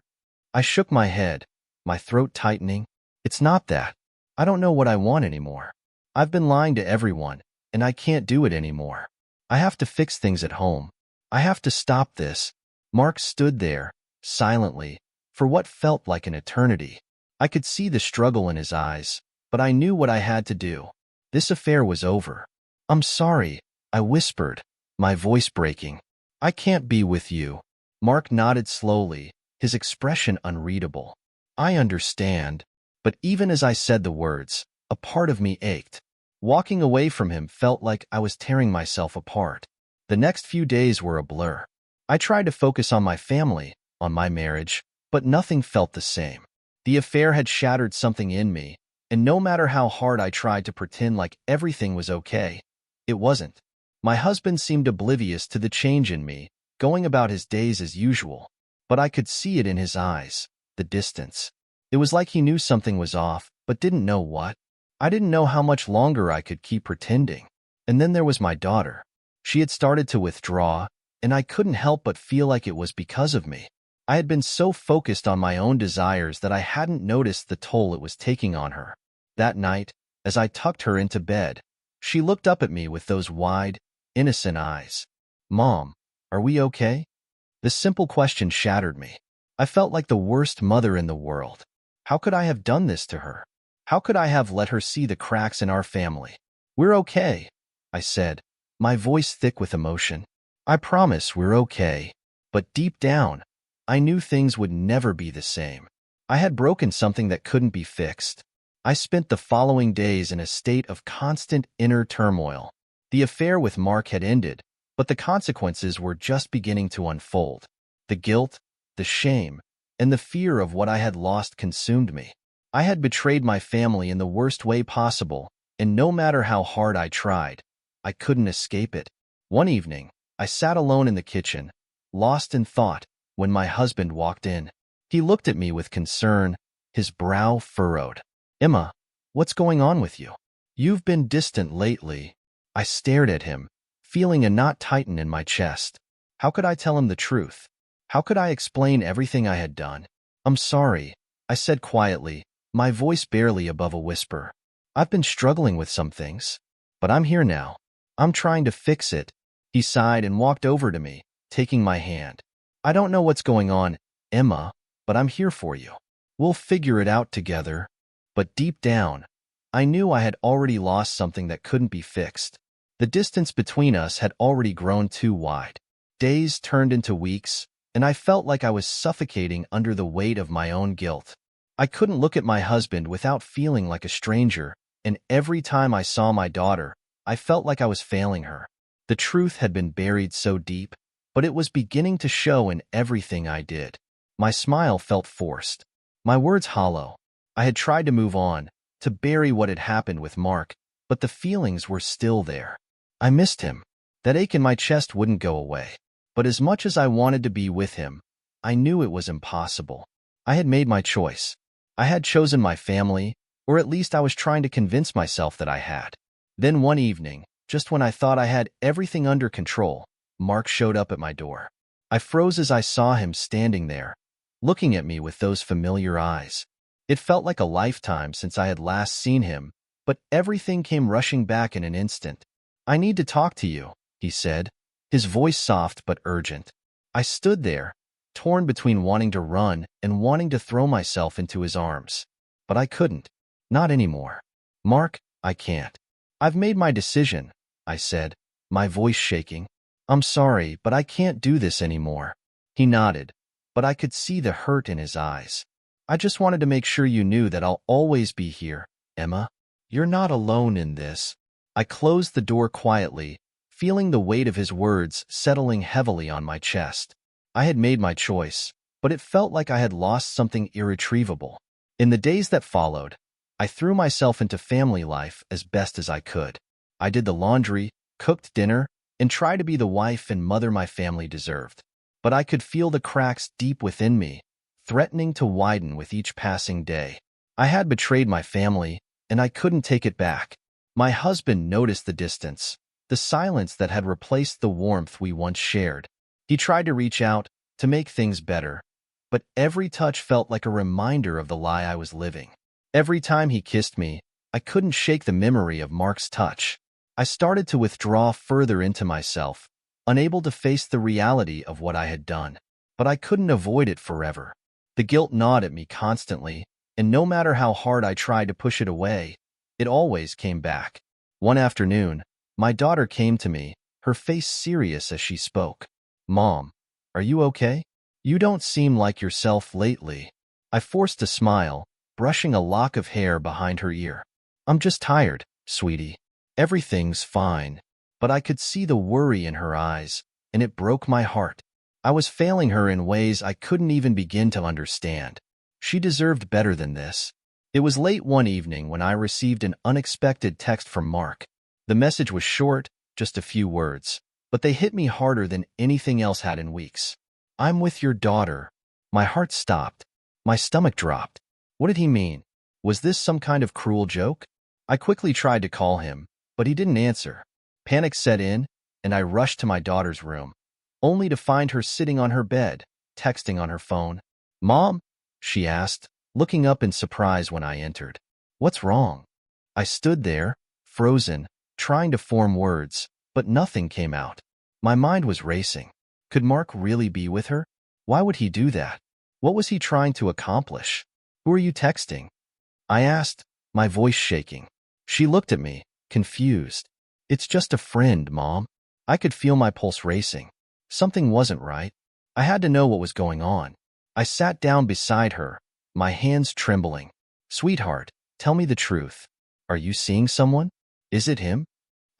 I shook my head, my throat tightening. It's not that. I don't know what I want anymore. I've been lying to everyone, and I can't do it anymore. I have to fix things at home. I have to stop this. Mark stood there, silently, for what felt like an eternity. I could see the struggle in his eyes, but I knew what I had to do. This affair was over. I'm sorry, I whispered, my voice breaking. I can't be with you. Mark nodded slowly, his expression unreadable. I understand, but even as I said the words, a part of me ached. Walking away from him felt like I was tearing myself apart. The next few days were a blur. I tried to focus on my family, on my marriage, but nothing felt the same. The affair had shattered something in me, and no matter how hard I tried to pretend like everything was okay, it wasn't. My husband seemed oblivious to the change in me, going about his days as usual, but I could see it in his eyes, the distance. It was like he knew something was off, but didn't know what. I didn't know how much longer I could keep pretending. And then there was my daughter. She had started to withdraw, and I couldn't help but feel like it was because of me. I had been so focused on my own desires that I hadn't noticed the toll it was taking on her. That night, as I tucked her into bed, she looked up at me with those wide, innocent eyes. Mom, are we okay? The simple question shattered me. I felt like the worst mother in the world. How could I have done this to her? How could I have let her see the cracks in our family? We're okay, I said, my voice thick with emotion. I promise we're okay. But deep down, I knew things would never be the same. I had broken something that couldn't be fixed. I spent the following days in a state of constant inner turmoil. The affair with Mark had ended, but the consequences were just beginning to unfold. The guilt, the shame, and the fear of what I had lost consumed me. I had betrayed my family in the worst way possible, and no matter how hard I tried, I couldn't escape it. One evening, I sat alone in the kitchen, lost in thought, when my husband walked in. He looked at me with concern, his brow furrowed. Emma, what's going on with you? You've been distant lately. I stared at him, feeling a knot tighten in my chest. How could I tell him the truth? How could I explain everything I had done? I'm sorry, I said quietly, my voice barely above a whisper. I've been struggling with some things, but I'm here now. I'm trying to fix it. He sighed and walked over to me, taking my hand. I don't know what's going on, Emma, but I'm here for you. We'll figure it out together. But deep down, I knew I had already lost something that couldn't be fixed. The distance between us had already grown too wide. Days turned into weeks, and I felt like I was suffocating under the weight of my own guilt. I couldn't look at my husband without feeling like a stranger, and every time I saw my daughter, I felt like I was failing her. The truth had been buried so deep, but it was beginning to show in everything I did. My smile felt forced, my words hollow. I had tried to move on, to bury what had happened with Mark, but the feelings were still there. I missed him. That ache in my chest wouldn't go away. But as much as I wanted to be with him, I knew it was impossible. I had made my choice. I had chosen my family, or at least I was trying to convince myself that I had. Then one evening, just when I thought I had everything under control, Mark showed up at my door. I froze as I saw him standing there, looking at me with those familiar eyes. It felt like a lifetime since I had last seen him, but everything came rushing back in an instant. I need to talk to you, he said, his voice soft but urgent. I stood there, torn between wanting to run and wanting to throw myself into his arms. But I couldn't. Not anymore. Mark, I can't. I've made my decision, I said, my voice shaking. I'm sorry, but I can't do this anymore. He nodded, but I could see the hurt in his eyes. I just wanted to make sure you knew that I'll always be here, Emma. You're not alone in this. I closed the door quietly, feeling the weight of his words settling heavily on my chest. I had made my choice, but it felt like I had lost something irretrievable. In the days that followed, I threw myself into family life as best as I could. I did the laundry, cooked dinner, and tried to be the wife and mother my family deserved. But I could feel the cracks deep within me, threatening to widen with each passing day. I had betrayed my family, and I couldn't take it back. My husband noticed the distance, the silence that had replaced the warmth we once shared. He tried to reach out, to make things better, but every touch felt like a reminder of the lie I was living. Every time he kissed me, I couldn't shake the memory of Mark's touch. I started to withdraw further into myself, unable to face the reality of what I had done. But I couldn't avoid it forever. The guilt gnawed at me constantly, and no matter how hard I tried to push it away, it always came back. One afternoon, my daughter came to me, her face serious as she spoke. Mom, are you okay? You don't seem like yourself lately. I forced a smile, brushing a lock of hair behind her ear. I'm just tired, sweetie. Everything's fine. But I could see the worry in her eyes, and it broke my heart. I was failing her in ways I couldn't even begin to understand. She deserved better than this. It was late one evening when I received an unexpected text from Mark. The message was short, just a few words, but they hit me harder than anything else had in weeks. I'm with your daughter. My heart stopped. My stomach dropped. What did he mean? Was this some kind of cruel joke? I quickly tried to call him, but he didn't answer. Panic set in, and I rushed to my daughter's room, only to find her sitting on her bed, texting on her phone. Mom? She asked, looking up in surprise when I entered. What's wrong? I stood there, frozen, trying to form words, but nothing came out. My mind was racing. Could Mark really be with her? Why would he do that? What was he trying to accomplish? Who are you texting? I asked, my voice shaking. She looked at me, confused. It's just a friend, Mom. I could feel my pulse racing. Something wasn't right. I had to know what was going on. I sat down beside her, my hands trembling. Sweetheart, tell me the truth. Are you seeing someone? Is it him?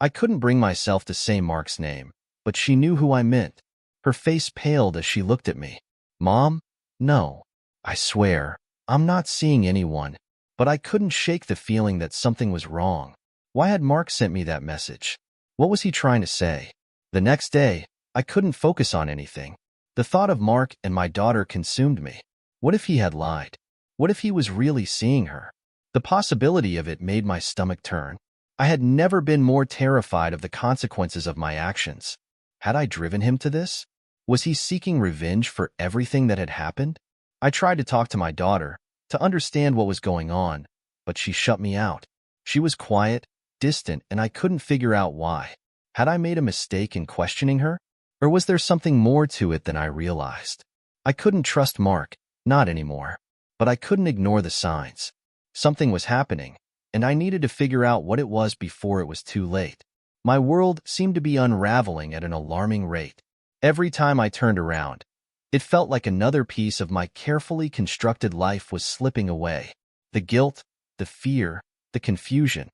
I couldn't bring myself to say Mark's name, but she knew who I meant. Her face paled as she looked at me. Mom? No. I swear, I'm not seeing anyone. But I couldn't shake the feeling that something was wrong. Why had Mark sent me that message? What was he trying to say? The next day, I couldn't focus on anything. The thought of Mark and my daughter consumed me. What if he had lied? What if he was really seeing her? The possibility of it made my stomach turn. I had never been more terrified of the consequences of my actions. Had I driven him to this? Was he seeking revenge for everything that had happened? I tried to talk to my daughter, to understand what was going on, but she shut me out. She was quiet, distant, and I couldn't figure out why. Had I made a mistake in questioning her? Or was there something more to it than I realized? I couldn't trust Mark, not anymore. But I couldn't ignore the signs. Something was happening, and I needed to figure out what it was before it was too late. My world seemed to be unraveling at an alarming rate. Every time I turned around, it felt like another piece of my carefully constructed life was slipping away. The guilt, the fear, the confusion.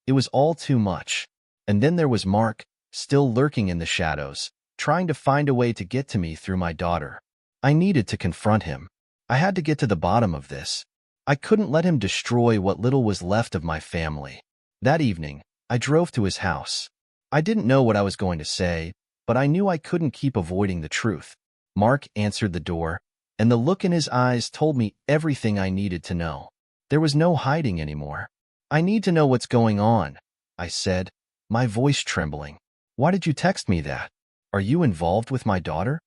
It was all too much. And then there was Mark, still lurking in the shadows, trying to find a way to get to me through my daughter. I needed to confront him. I had to get to the bottom of this. I couldn't let him destroy what little was left of my family. That evening, I drove to his house. I didn't know what I was going to say, but I knew I couldn't keep avoiding the truth. Mark answered the door, and the look in his eyes told me everything I needed to know. There was no hiding anymore. I need to know what's going on, I said, my voice trembling. Why did you text me that? Are you involved with my daughter?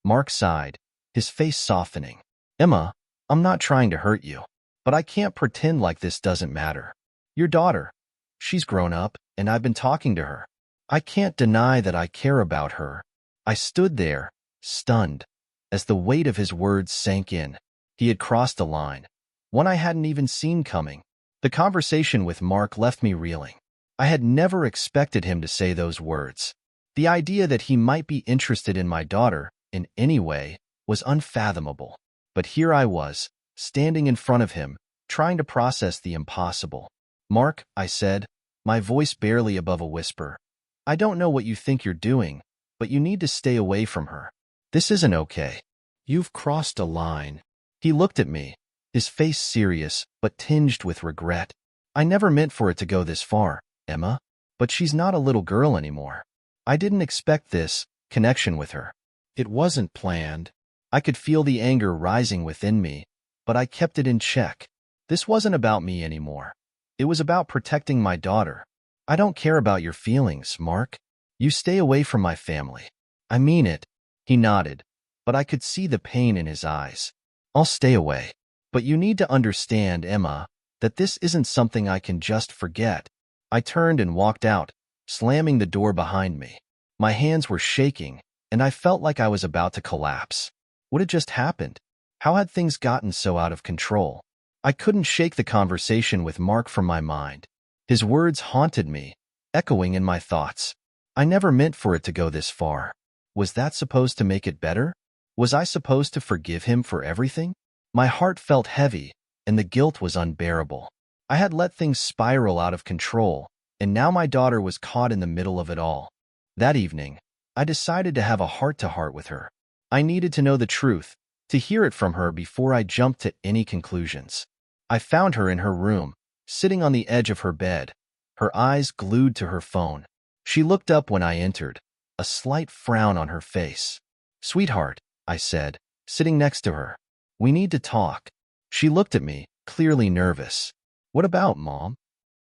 Mark sighed, his face softening. Emma, I'm not trying to hurt you, but I can't pretend like this doesn't matter. Your daughter, she's grown up, and I've been talking to her. I can't deny that I care about her. I stood there, stunned, as the weight of his words sank in. He had crossed a line, one I hadn't even seen coming. The conversation with Mark left me reeling. I had never expected him to say those words. The idea that he might be interested in my daughter, in any way, was unfathomable. But here I was, standing in front of him, trying to process the impossible. Mark, I said, my voice barely above a whisper. I don't know what you think you're doing, but you need to stay away from her. This isn't okay. You've crossed a line. He looked at me, his face serious, but tinged with regret. I never meant for it to go this far, Emma. But she's not a little girl anymore. I didn't expect this connection with her. It wasn't planned. I could feel the anger rising within me, but I kept it in check. This wasn't about me anymore. It was about protecting my daughter. I don't care about your feelings, Mark. You stay away from my family. I mean it. He nodded, but I could see the pain in his eyes. I'll stay away. But you need to understand, Emma, that this isn't something I can just forget. I turned and walked out, slamming the door behind me. My hands were shaking, and I felt like I was about to collapse. What had just happened? How had things gotten so out of control? I couldn't shake the conversation with Mark from my mind. His words haunted me, echoing in my thoughts. I never meant for it to go this far. Was that supposed to make it better? Was I supposed to forgive him for everything? My heart felt heavy, and the guilt was unbearable. I had let things spiral out of control, and now my daughter was caught in the middle of it all. That evening, I decided to have a heart-to-heart with her. I needed to know the truth, to hear it from her before I jumped to any conclusions. I found her in her room, sitting on the edge of her bed, her eyes glued to her phone. She looked up when I entered, a slight frown on her face. "Sweetheart," I said, sitting next to her. "We need to talk." She looked at me, clearly nervous. "What about, Mom?"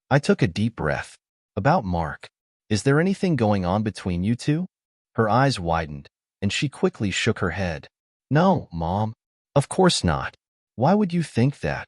I took a deep breath. "About Mark. Is there anything going on between you two?" Her eyes widened, and she quickly shook her head. "No, Mom. Of course not. Why would you think that?"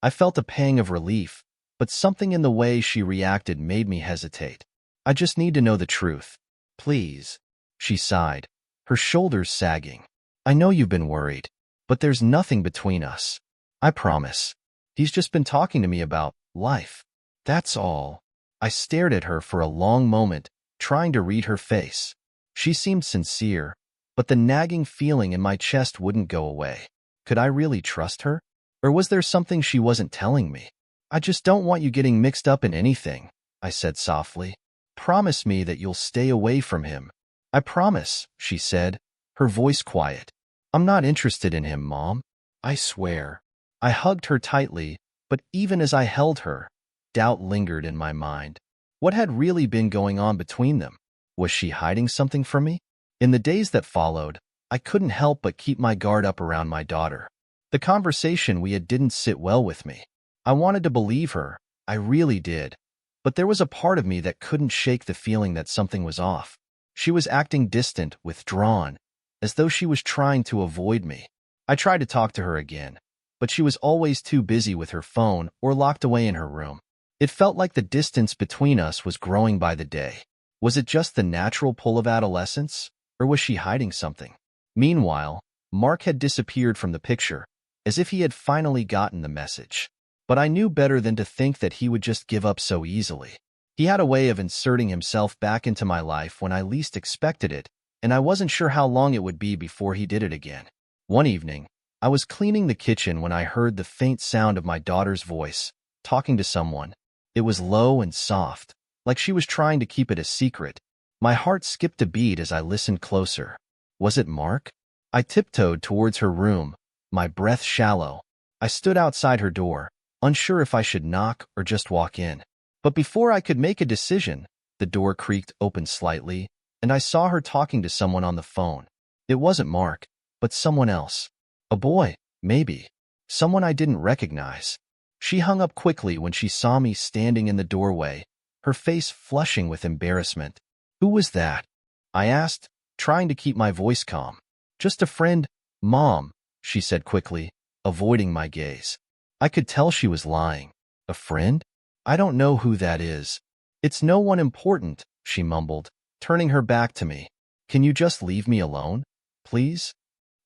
I felt a pang of relief, but something in the way she reacted made me hesitate. "I just need to know the truth. Please." She sighed, her shoulders sagging. "I know you've been worried, but there's nothing between us. I promise. He's just been talking to me about life. That's all." I stared at her for a long moment, trying to read her face. She seemed sincere, but the nagging feeling in my chest wouldn't go away. Could I really trust her? Or was there something she wasn't telling me? "I just don't want you getting mixed up in anything," I said softly. "Promise me that you'll stay away from him." "I promise," she said, her voice quiet. "I'm not interested in him, Mom. I swear." I hugged her tightly, but even as I held her, doubt lingered in my mind. What had really been going on between them? Was she hiding something from me? In the days that followed, I couldn't help but keep my guard up around my daughter. The conversation we had didn't sit well with me. I wanted to believe her, I really did. But there was a part of me that couldn't shake the feeling that something was off. She was acting distant, withdrawn, as though she was trying to avoid me. I tried to talk to her again, but she was always too busy with her phone or locked away in her room. It felt like the distance between us was growing by the day. Was it just the natural pull of adolescence, or was she hiding something? Meanwhile, Mark had disappeared from the picture, as if he had finally gotten the message. But I knew better than to think that he would just give up so easily. He had a way of inserting himself back into my life when I least expected it, and I wasn't sure how long it would be before he did it again. One evening, I was cleaning the kitchen when I heard the faint sound of my daughter's voice, talking to someone. It was low and soft, like she was trying to keep it a secret. My heart skipped a beat as I listened closer. Was it Mark? I tiptoed towards her room, my breath shallow. I stood outside her door, unsure if I should knock or just walk in. But before I could make a decision, the door creaked open slightly, and I saw her talking to someone on the phone. It wasn't Mark, but someone else. A boy, maybe. Someone I didn't recognize. She hung up quickly when she saw me standing in the doorway, her face flushing with embarrassment. "Who was that?" I asked, trying to keep my voice calm. "Just a friend, Mom," she said quickly, avoiding my gaze. I could tell she was lying. "A friend? I don't know who that is." "It's no one important," she mumbled, turning her back to me. "Can you just leave me alone, please?"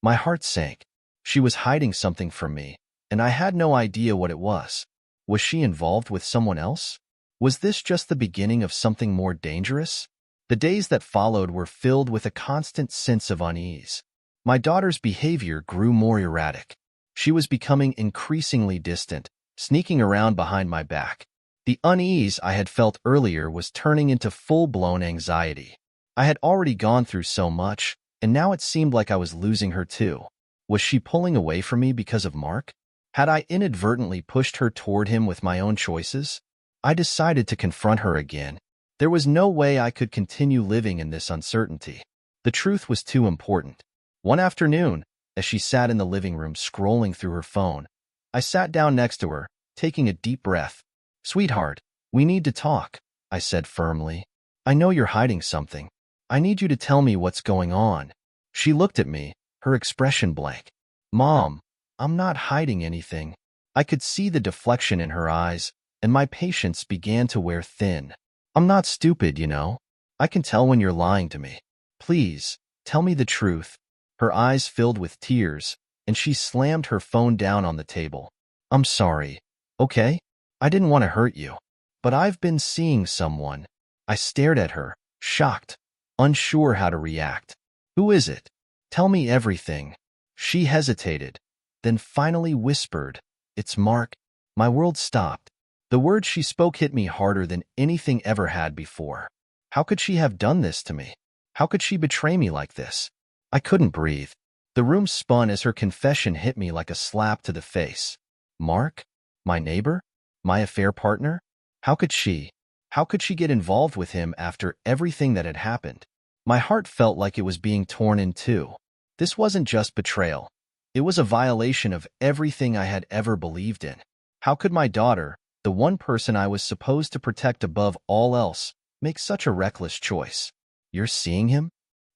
My heart sank. She was hiding something from me, and I had no idea what it was. Was she involved with someone else? Was this just the beginning of something more dangerous? The days that followed were filled with a constant sense of unease. My daughter's behavior grew more erratic. She was becoming increasingly distant, sneaking around behind my back. The unease I had felt earlier was turning into full-blown anxiety. I had already gone through so much, and now it seemed like I was losing her too. Was she pulling away from me because of Mark? Had I inadvertently pushed her toward him with my own choices? I decided to confront her again. There was no way I could continue living in this uncertainty. The truth was too important. One afternoon, as she sat in the living room scrolling through her phone, I sat down next to her, taking a deep breath. "Sweetheart, we need to talk," I said firmly. "I know you're hiding something. I need you to tell me what's going on." She looked at me, her expression blank. "Mom, I'm not hiding anything." I could see the deflection in her eyes, and my patience began to wear thin. "I'm not stupid, you know. I can tell when you're lying to me. Please, tell me the truth." Her eyes filled with tears, and she slammed her phone down on the table. "I'm sorry, okay? I didn't want to hurt you. But I've been seeing someone." I stared at her, shocked, unsure how to react. Who is it? Tell me everything. She hesitated, then finally whispered, It's Mark. My world stopped. The words she spoke hit me harder than anything ever had before. How could she have done this to me? How could she betray me like this? I couldn't breathe. The room spun as her confession hit me like a slap to the face. Mark? My neighbor? My affair partner? How could she? How could she get involved with him after everything that had happened? My heart felt like it was being torn in two. This wasn't just betrayal. It was a violation of everything I had ever believed in. How could my daughter, the one person I was supposed to protect above all else, make such a reckless choice? You're seeing him?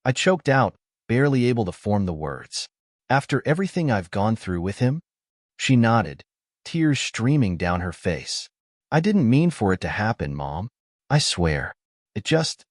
I choked out, barely able to form the words. After everything I've gone through with him? She nodded, tears streaming down her face. I didn't mean for it to happen, Mom. I swear. It just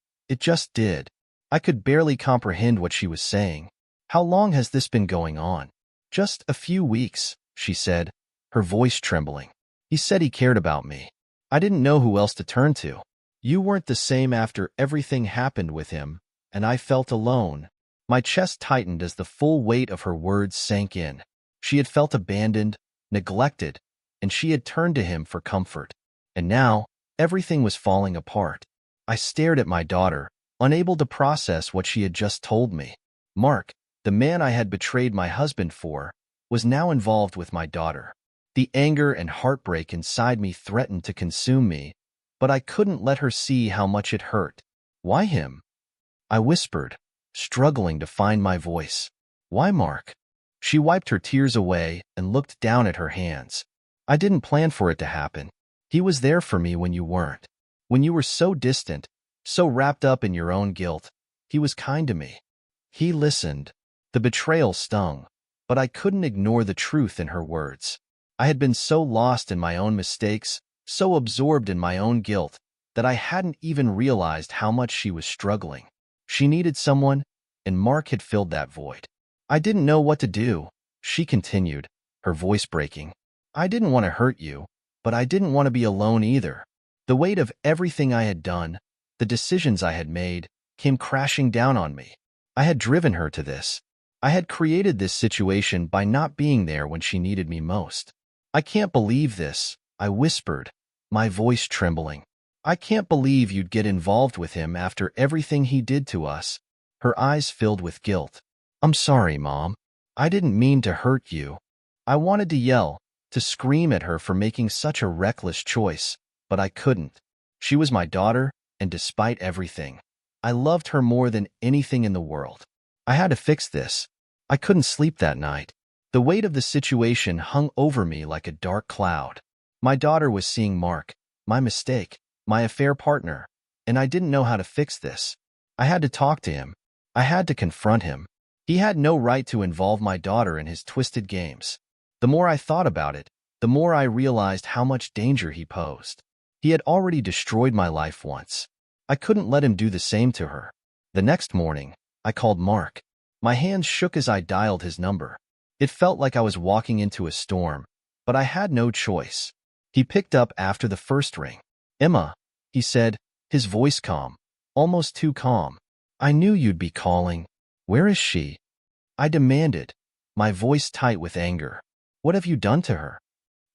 did. I could barely comprehend what she was saying. How long has this been going on? Just a few weeks, she said, her voice trembling. He said he cared about me. I didn't know who else to turn to. You weren't the same after everything happened with him, and I felt alone. My chest tightened as the full weight of her words sank in. She had felt abandoned, neglected, and she had turned to him for comfort. And now, everything was falling apart. I stared at my daughter, unable to process what she had just told me. Mark, the man I had betrayed my husband for, was now involved with my daughter. The anger and heartbreak inside me threatened to consume me, but I couldn't let her see how much it hurt. Why him? I whispered, struggling to find my voice. Why Mark? She wiped her tears away and looked down at her hands. I didn't plan for it to happen. He was there for me when you weren't. When you were so distant, so wrapped up in your own guilt, he was kind to me. He listened. The betrayal stung, but I couldn't ignore the truth in her words. I had been so lost in my own mistakes, so absorbed in my own guilt, that I hadn't even realized how much she was struggling. She needed someone, and Mark had filled that void. I didn't know what to do, she continued, her voice breaking. I didn't want to hurt you, but I didn't want to be alone either. The weight of everything I had done, the decisions I had made, came crashing down on me. I had driven her to this. I had created this situation by not being there when she needed me most. I can't believe this, I whispered, my voice trembling. I can't believe you'd get involved with him after everything he did to us. Her eyes filled with guilt. I'm sorry, Mom. I didn't mean to hurt you. I wanted to yell, to scream at her for making such a reckless choice, but I couldn't. She was my daughter, and despite everything, I loved her more than anything in the world. I had to fix this. I couldn't sleep that night. The weight of the situation hung over me like a dark cloud. My daughter was seeing Mark, my mistake, my affair partner, and I didn't know how to fix this. I had to talk to him. I had to confront him. He had no right to involve my daughter in his twisted games. The more I thought about it, the more I realized how much danger he posed. He had already destroyed my life once. I couldn't let him do the same to her. The next morning, I called Mark. My hands shook as I dialed his number. It felt like I was walking into a storm, but I had no choice. He picked up after the first ring. Emma, he said, his voice calm, almost too calm. I knew you'd be calling. Where is she? I demanded, my voice tight with anger. What have you done to her?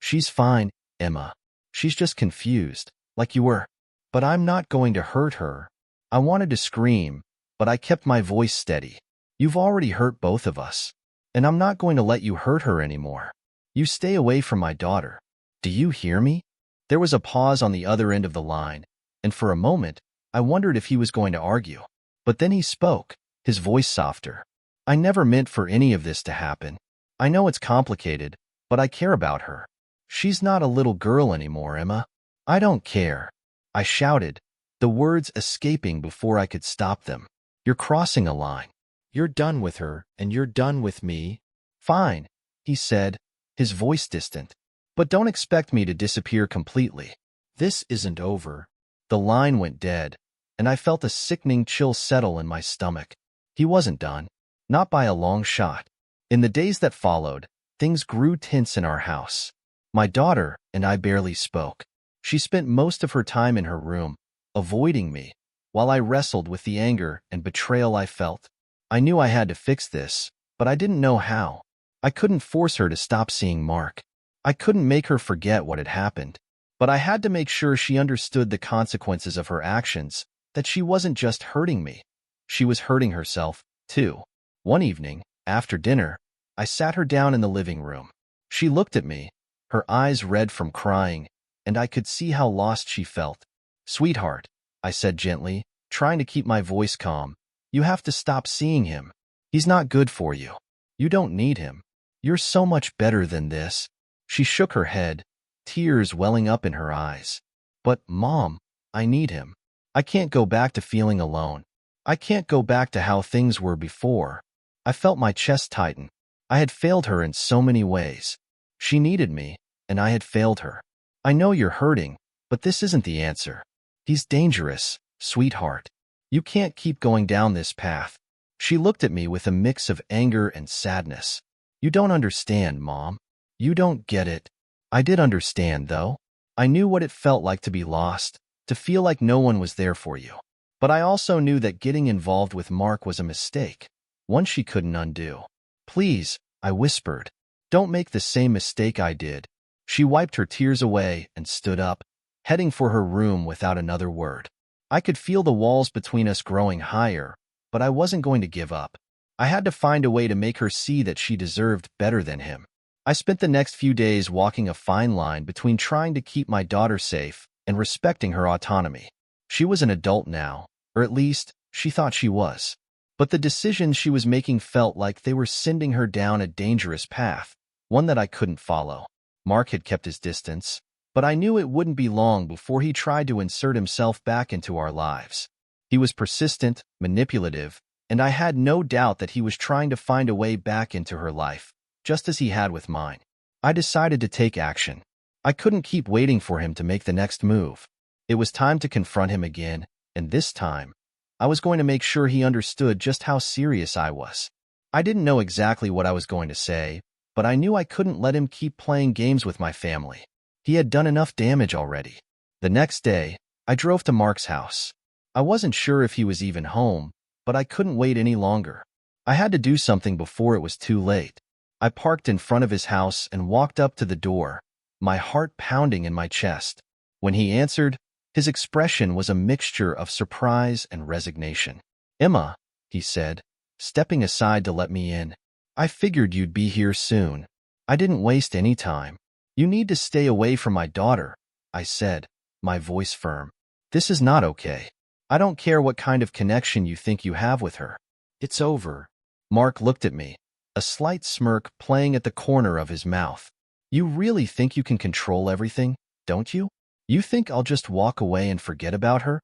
She's fine, Emma. She's just confused, like you were. But I'm not going to hurt her. I wanted to scream, but I kept my voice steady. You've already hurt both of us, and I'm not going to let you hurt her anymore. You stay away from my daughter. Do you hear me? There was a pause on the other end of the line, and for a moment, I wondered if he was going to argue. But then he spoke, his voice softer. I never meant for any of this to happen. I know it's complicated, but I care about her. She's not a little girl anymore, Emma. I don't care. I shouted, the words escaping before I could stop them. You're crossing a line. You're done with her, and you're done with me. Fine, he said, his voice distant. But don't expect me to disappear completely. This isn't over. The line went dead, and I felt a sickening chill settle in my stomach. He wasn't done. Not by a long shot. In the days that followed, things grew tense in our house. My daughter and I barely spoke. She spent most of her time in her room, avoiding me, while I wrestled with the anger and betrayal I felt. I knew I had to fix this, but I didn't know how. I couldn't force her to stop seeing Mark. I couldn't make her forget what had happened. But I had to make sure she understood the consequences of her actions, that she wasn't just hurting me. She was hurting herself, too. One evening, after dinner, I sat her down in the living room. She looked at me, her eyes red from crying, and I could see how lost she felt. "Sweetheart," I said gently, trying to keep my voice calm, "you have to stop seeing him. He's not good for you. You don't need him. You're so much better than this." She shook her head, tears welling up in her eyes. "But, Mom, I need him. I can't go back to feeling alone. I can't go back to how things were before." I felt my chest tighten. I had failed her in so many ways. She needed me, and I had failed her. "I know you're hurting, but this isn't the answer. He's dangerous, sweetheart. You can't keep going down this path." She looked at me with a mix of anger and sadness. "You don't understand, Mom. You don't get it." I did understand, though. I knew what it felt like to be lost, to feel like no one was there for you. But I also knew that getting involved with Mark was a mistake, one she couldn't undo. "Please," I whispered, "don't make the same mistake I did." She wiped her tears away and stood up, heading for her room without another word. I could feel the walls between us growing higher, but I wasn't going to give up. I had to find a way to make her see that she deserved better than him. I spent the next few days walking a fine line between trying to keep my daughter safe and respecting her autonomy. She was an adult now, or at least, she thought she was. But the decisions she was making felt like they were sending her down a dangerous path, one that I couldn't follow. Mark had kept his distance, but I knew it wouldn't be long before he tried to insert himself back into our lives. He was persistent, manipulative, and I had no doubt that he was trying to find a way back into her life, just as he had with mine. I decided to take action. I couldn't keep waiting for him to make the next move. It was time to confront him again, and this time, I was going to make sure he understood just how serious I was. I didn't know exactly what I was going to say, but I knew I couldn't let him keep playing games with my family. He had done enough damage already. The next day, I drove to Mark's house. I wasn't sure if he was even home, but I couldn't wait any longer. I had to do something before it was too late. I parked in front of his house and walked up to the door, my heart pounding in my chest. When he answered, his expression was a mixture of surprise and resignation. "Emma," he said, stepping aside to let me in. "I figured you'd be here soon. I didn't waste any time." "You need to stay away from my daughter," I said, my voice firm. "This is not okay. I don't care what kind of connection you think you have with her. It's over." Mark looked at me, a slight smirk playing at the corner of his mouth. "You really think you can control everything, don't you? You think I'll just walk away and forget about her?"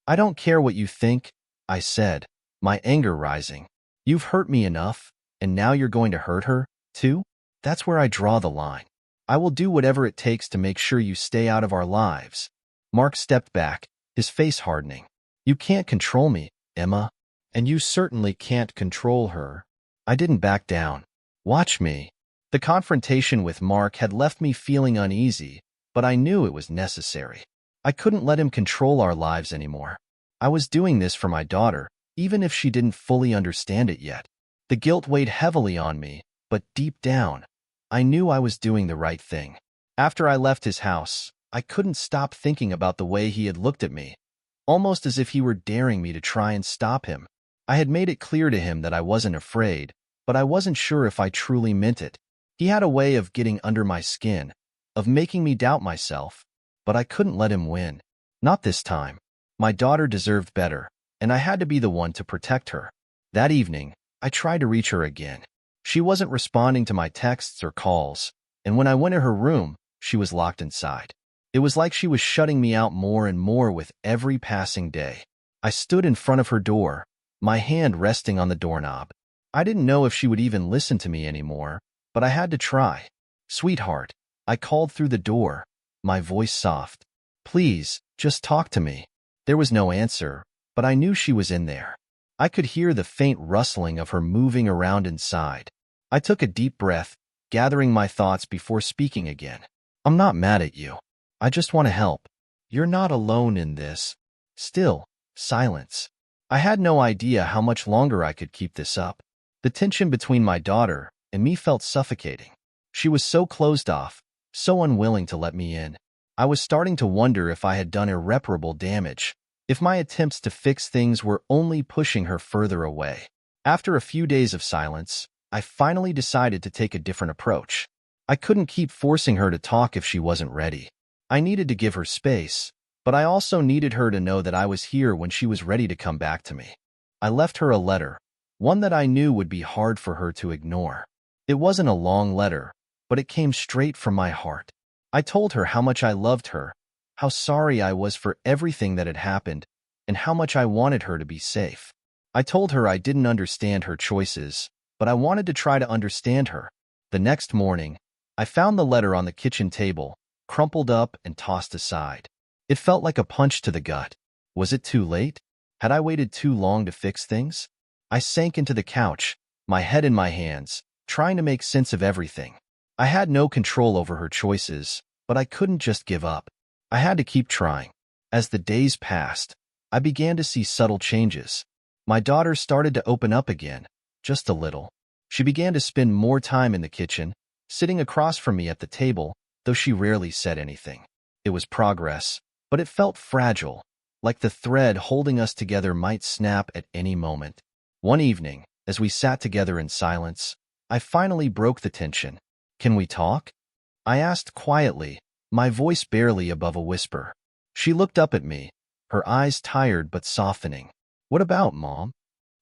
"I don't care what you think," I said, my anger rising. "You've hurt me enough, and now you're going to hurt her, too? That's where I draw the line. I will do whatever it takes to make sure you stay out of our lives." Mark stepped back, his face hardening. "You can't control me, Emma, and you certainly can't control her." I didn't back down. "Watch me." The confrontation with Mark had left me feeling uneasy, but I knew it was necessary. I couldn't let him control our lives anymore. I was doing this for my daughter, even if she didn't fully understand it yet. The guilt weighed heavily on me, but deep down, I knew I was doing the right thing. After I left his house, I couldn't stop thinking about the way he had looked at me, almost as if he were daring me to try and stop him. I had made it clear to him that I wasn't afraid, but I wasn't sure if I truly meant it. He had a way of getting under my skin, of making me doubt myself, but I couldn't let him win. Not this time. My daughter deserved better, and I had to be the one to protect her. That evening, I tried to reach her again. She wasn't responding to my texts or calls, and when I went to her room, she was locked inside. It was like she was shutting me out more and more with every passing day. I stood in front of her door, my hand resting on the doorknob. I didn't know if she would even listen to me anymore, but I had to try. "Sweetheart," I called through the door, my voice soft. "Please, just talk to me." There was no answer, but I knew she was in there. I could hear the faint rustling of her moving around inside. I took a deep breath, gathering my thoughts before speaking again. "I'm not mad at you. I just want to help. You're not alone in this." Still, silence. I had no idea how much longer I could keep this up. The tension between my daughter and me felt suffocating. She was so closed off, so unwilling to let me in. I was starting to wonder if I had done irreparable damage, if my attempts to fix things were only pushing her further away. After a few days of silence, I finally decided to take a different approach. I couldn't keep forcing her to talk if she wasn't ready. I needed to give her space, but I also needed her to know that I was here when she was ready to come back to me. I left her a letter, one that I knew would be hard for her to ignore. It wasn't a long letter, but it came straight from my heart. I told her how much I loved her, how sorry I was for everything that had happened, and how much I wanted her to be safe. I told her I didn't understand her choices, but I wanted to try to understand her. The next morning, I found the letter on the kitchen table, crumpled up and tossed aside. It felt like a punch to the gut. Was it too late? Had I waited too long to fix things? I sank into the couch, my head in my hands, trying to make sense of everything. I had no control over her choices, but I couldn't just give up. I had to keep trying. As the days passed, I began to see subtle changes. My daughter started to open up again, just a little. She began to spend more time in the kitchen, sitting across from me at the table, though she rarely said anything. It was progress, but it felt fragile, like the thread holding us together might snap at any moment. One evening, as we sat together in silence, I finally broke the tension. "Can we talk?" I asked quietly, my voice barely above a whisper. She looked up at me, her eyes tired but softening. "What about, Mom?"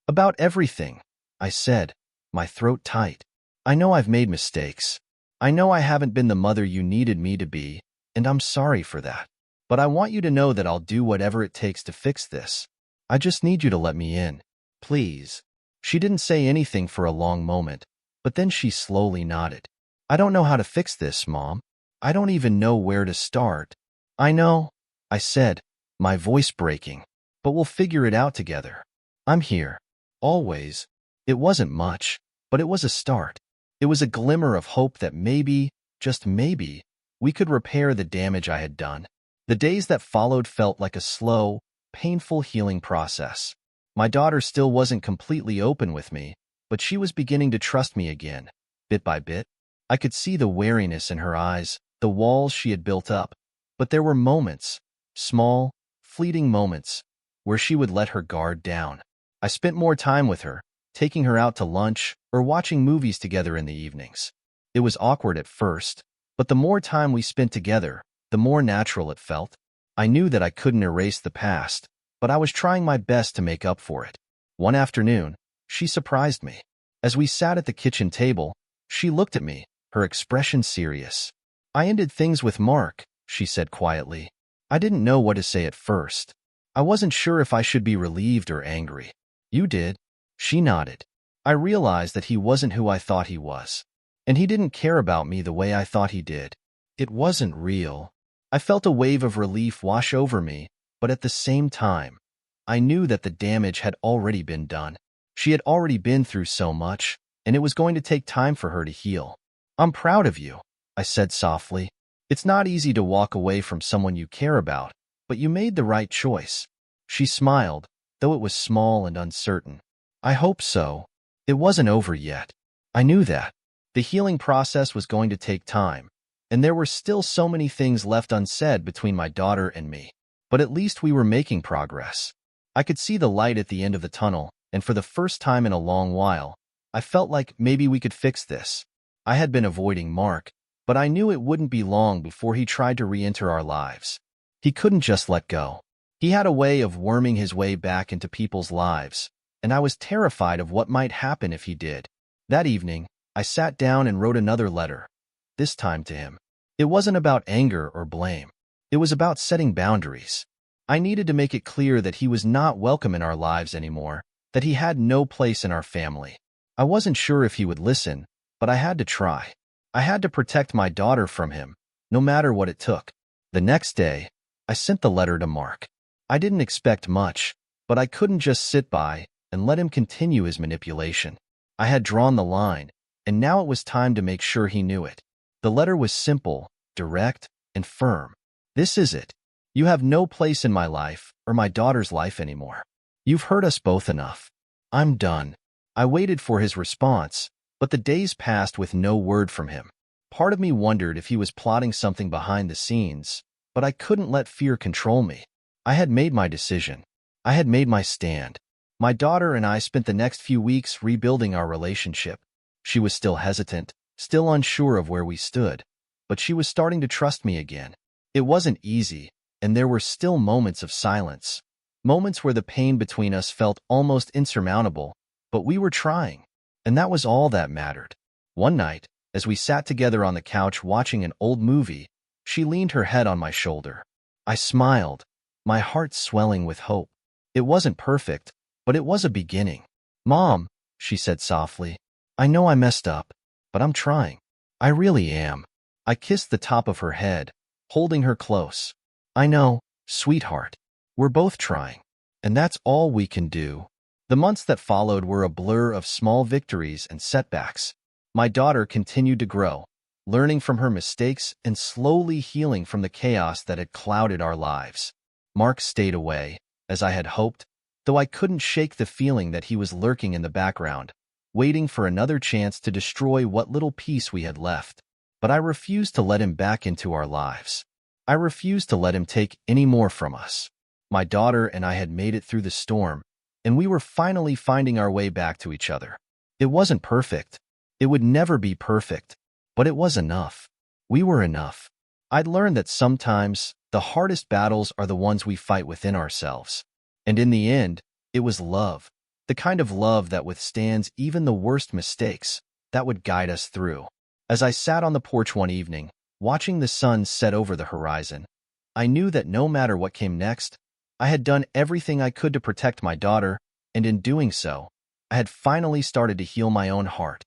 "About everything," I said, my throat tight. "I know I've made mistakes. I know I haven't been the mother you needed me to be, and I'm sorry for that. But I want you to know that I'll do whatever it takes to fix this. I just need you to let me in. Please." She didn't say anything for a long moment, but then she slowly nodded. "I don't know how to fix this, Mom. I don't even know where to start." "I know," I said, my voice breaking, "but we'll figure it out together. I'm here. Always." It wasn't much, but it was a start. It was a glimmer of hope that maybe, just maybe, we could repair the damage I had done. The days that followed felt like a slow, painful healing process. My daughter still wasn't completely open with me, but she was beginning to trust me again, bit by bit. I could see the wariness in her eyes, the walls she had built up, but there were moments, small, fleeting moments, where she would let her guard down. I spent more time with her, taking her out to lunch or watching movies together in the evenings. It was awkward at first, but the more time we spent together, the more natural it felt. I knew that I couldn't erase the past, but I was trying my best to make up for it. One afternoon, she surprised me. As we sat at the kitchen table, she looked at me, her expression serious. "I ended things with Mark," she said quietly. "I didn't know what to say at first. I wasn't sure if I should be relieved or angry." "You did." She nodded. "I realized that he wasn't who I thought he was, and he didn't care about me the way I thought he did. It wasn't real." I felt a wave of relief wash over me, but at the same time, I knew that the damage had already been done. She had already been through so much, and it was going to take time for her to heal. "I'm proud of you," I said softly. "It's not easy to walk away from someone you care about, but you made the right choice." She smiled, though it was small and uncertain. "I hope so." It wasn't over yet. I knew that. The healing process was going to take time, and there were still so many things left unsaid between my daughter and me. But at least we were making progress. I could see the light at the end of the tunnel, and for the first time in a long while, I felt like maybe we could fix this. I had been avoiding Mark, but I knew it wouldn't be long before he tried to re-enter our lives. He couldn't just let go. He had a way of worming his way back into people's lives, and I was terrified of what might happen if he did. That evening, I sat down and wrote another letter, this time to him. It wasn't about anger or blame. It was about setting boundaries. I needed to make it clear that he was not welcome in our lives anymore, that he had no place in our family. I wasn't sure if he would listen, but I had to try. I had to protect my daughter from him, no matter what it took. The next day, I sent the letter to Mark. I didn't expect much, but I couldn't just sit by and let him continue his manipulation. I had drawn the line, and now it was time to make sure he knew it. The letter was simple, direct, and firm. "This is it. You have no place in my life or my daughter's life anymore. You've hurt us both enough. I'm done. I waited for his response, but the days passed with no word from him. Part of me wondered if he was plotting something behind the scenes, but I couldn't let fear control me. I had made my decision. I had made my stand. My daughter and I spent the next few weeks rebuilding our relationship. She was still hesitant, still unsure of where we stood, but she was starting to trust me again. It wasn't easy, and there were still moments of silence, moments where the pain between us felt almost insurmountable, but we were trying, and that was all that mattered. One night, as we sat together on the couch watching an old movie, she leaned her head on my shoulder. I smiled, my heart swelling with hope. It wasn't perfect, but it was a beginning. "Mom," she said softly, "I know I messed up, but I'm trying. I really am." I kissed the top of her head, holding her close. "I know, sweetheart. We're both trying, and that's all we can do." The months that followed were a blur of small victories and setbacks. My daughter continued to grow, learning from her mistakes and slowly healing from the chaos that had clouded our lives. Mark stayed away, as I had hoped, though I couldn't shake the feeling that he was lurking in the background, waiting for another chance to destroy what little peace we had left. But I refused to let him back into our lives. I refused to let him take any more from us. My daughter and I had made it through the storm, and we were finally finding our way back to each other. It wasn't perfect. It would never be perfect, but it was enough. We were enough. I'd learned that sometimes the hardest battles are the ones we fight within ourselves. And in the end, it was love, the kind of love that withstands even the worst mistakes, that would guide us through. As I sat on the porch one evening, watching the sun set over the horizon, I knew that no matter what came next, I had done everything I could to protect my daughter, and in doing so, I had finally started to heal my own heart.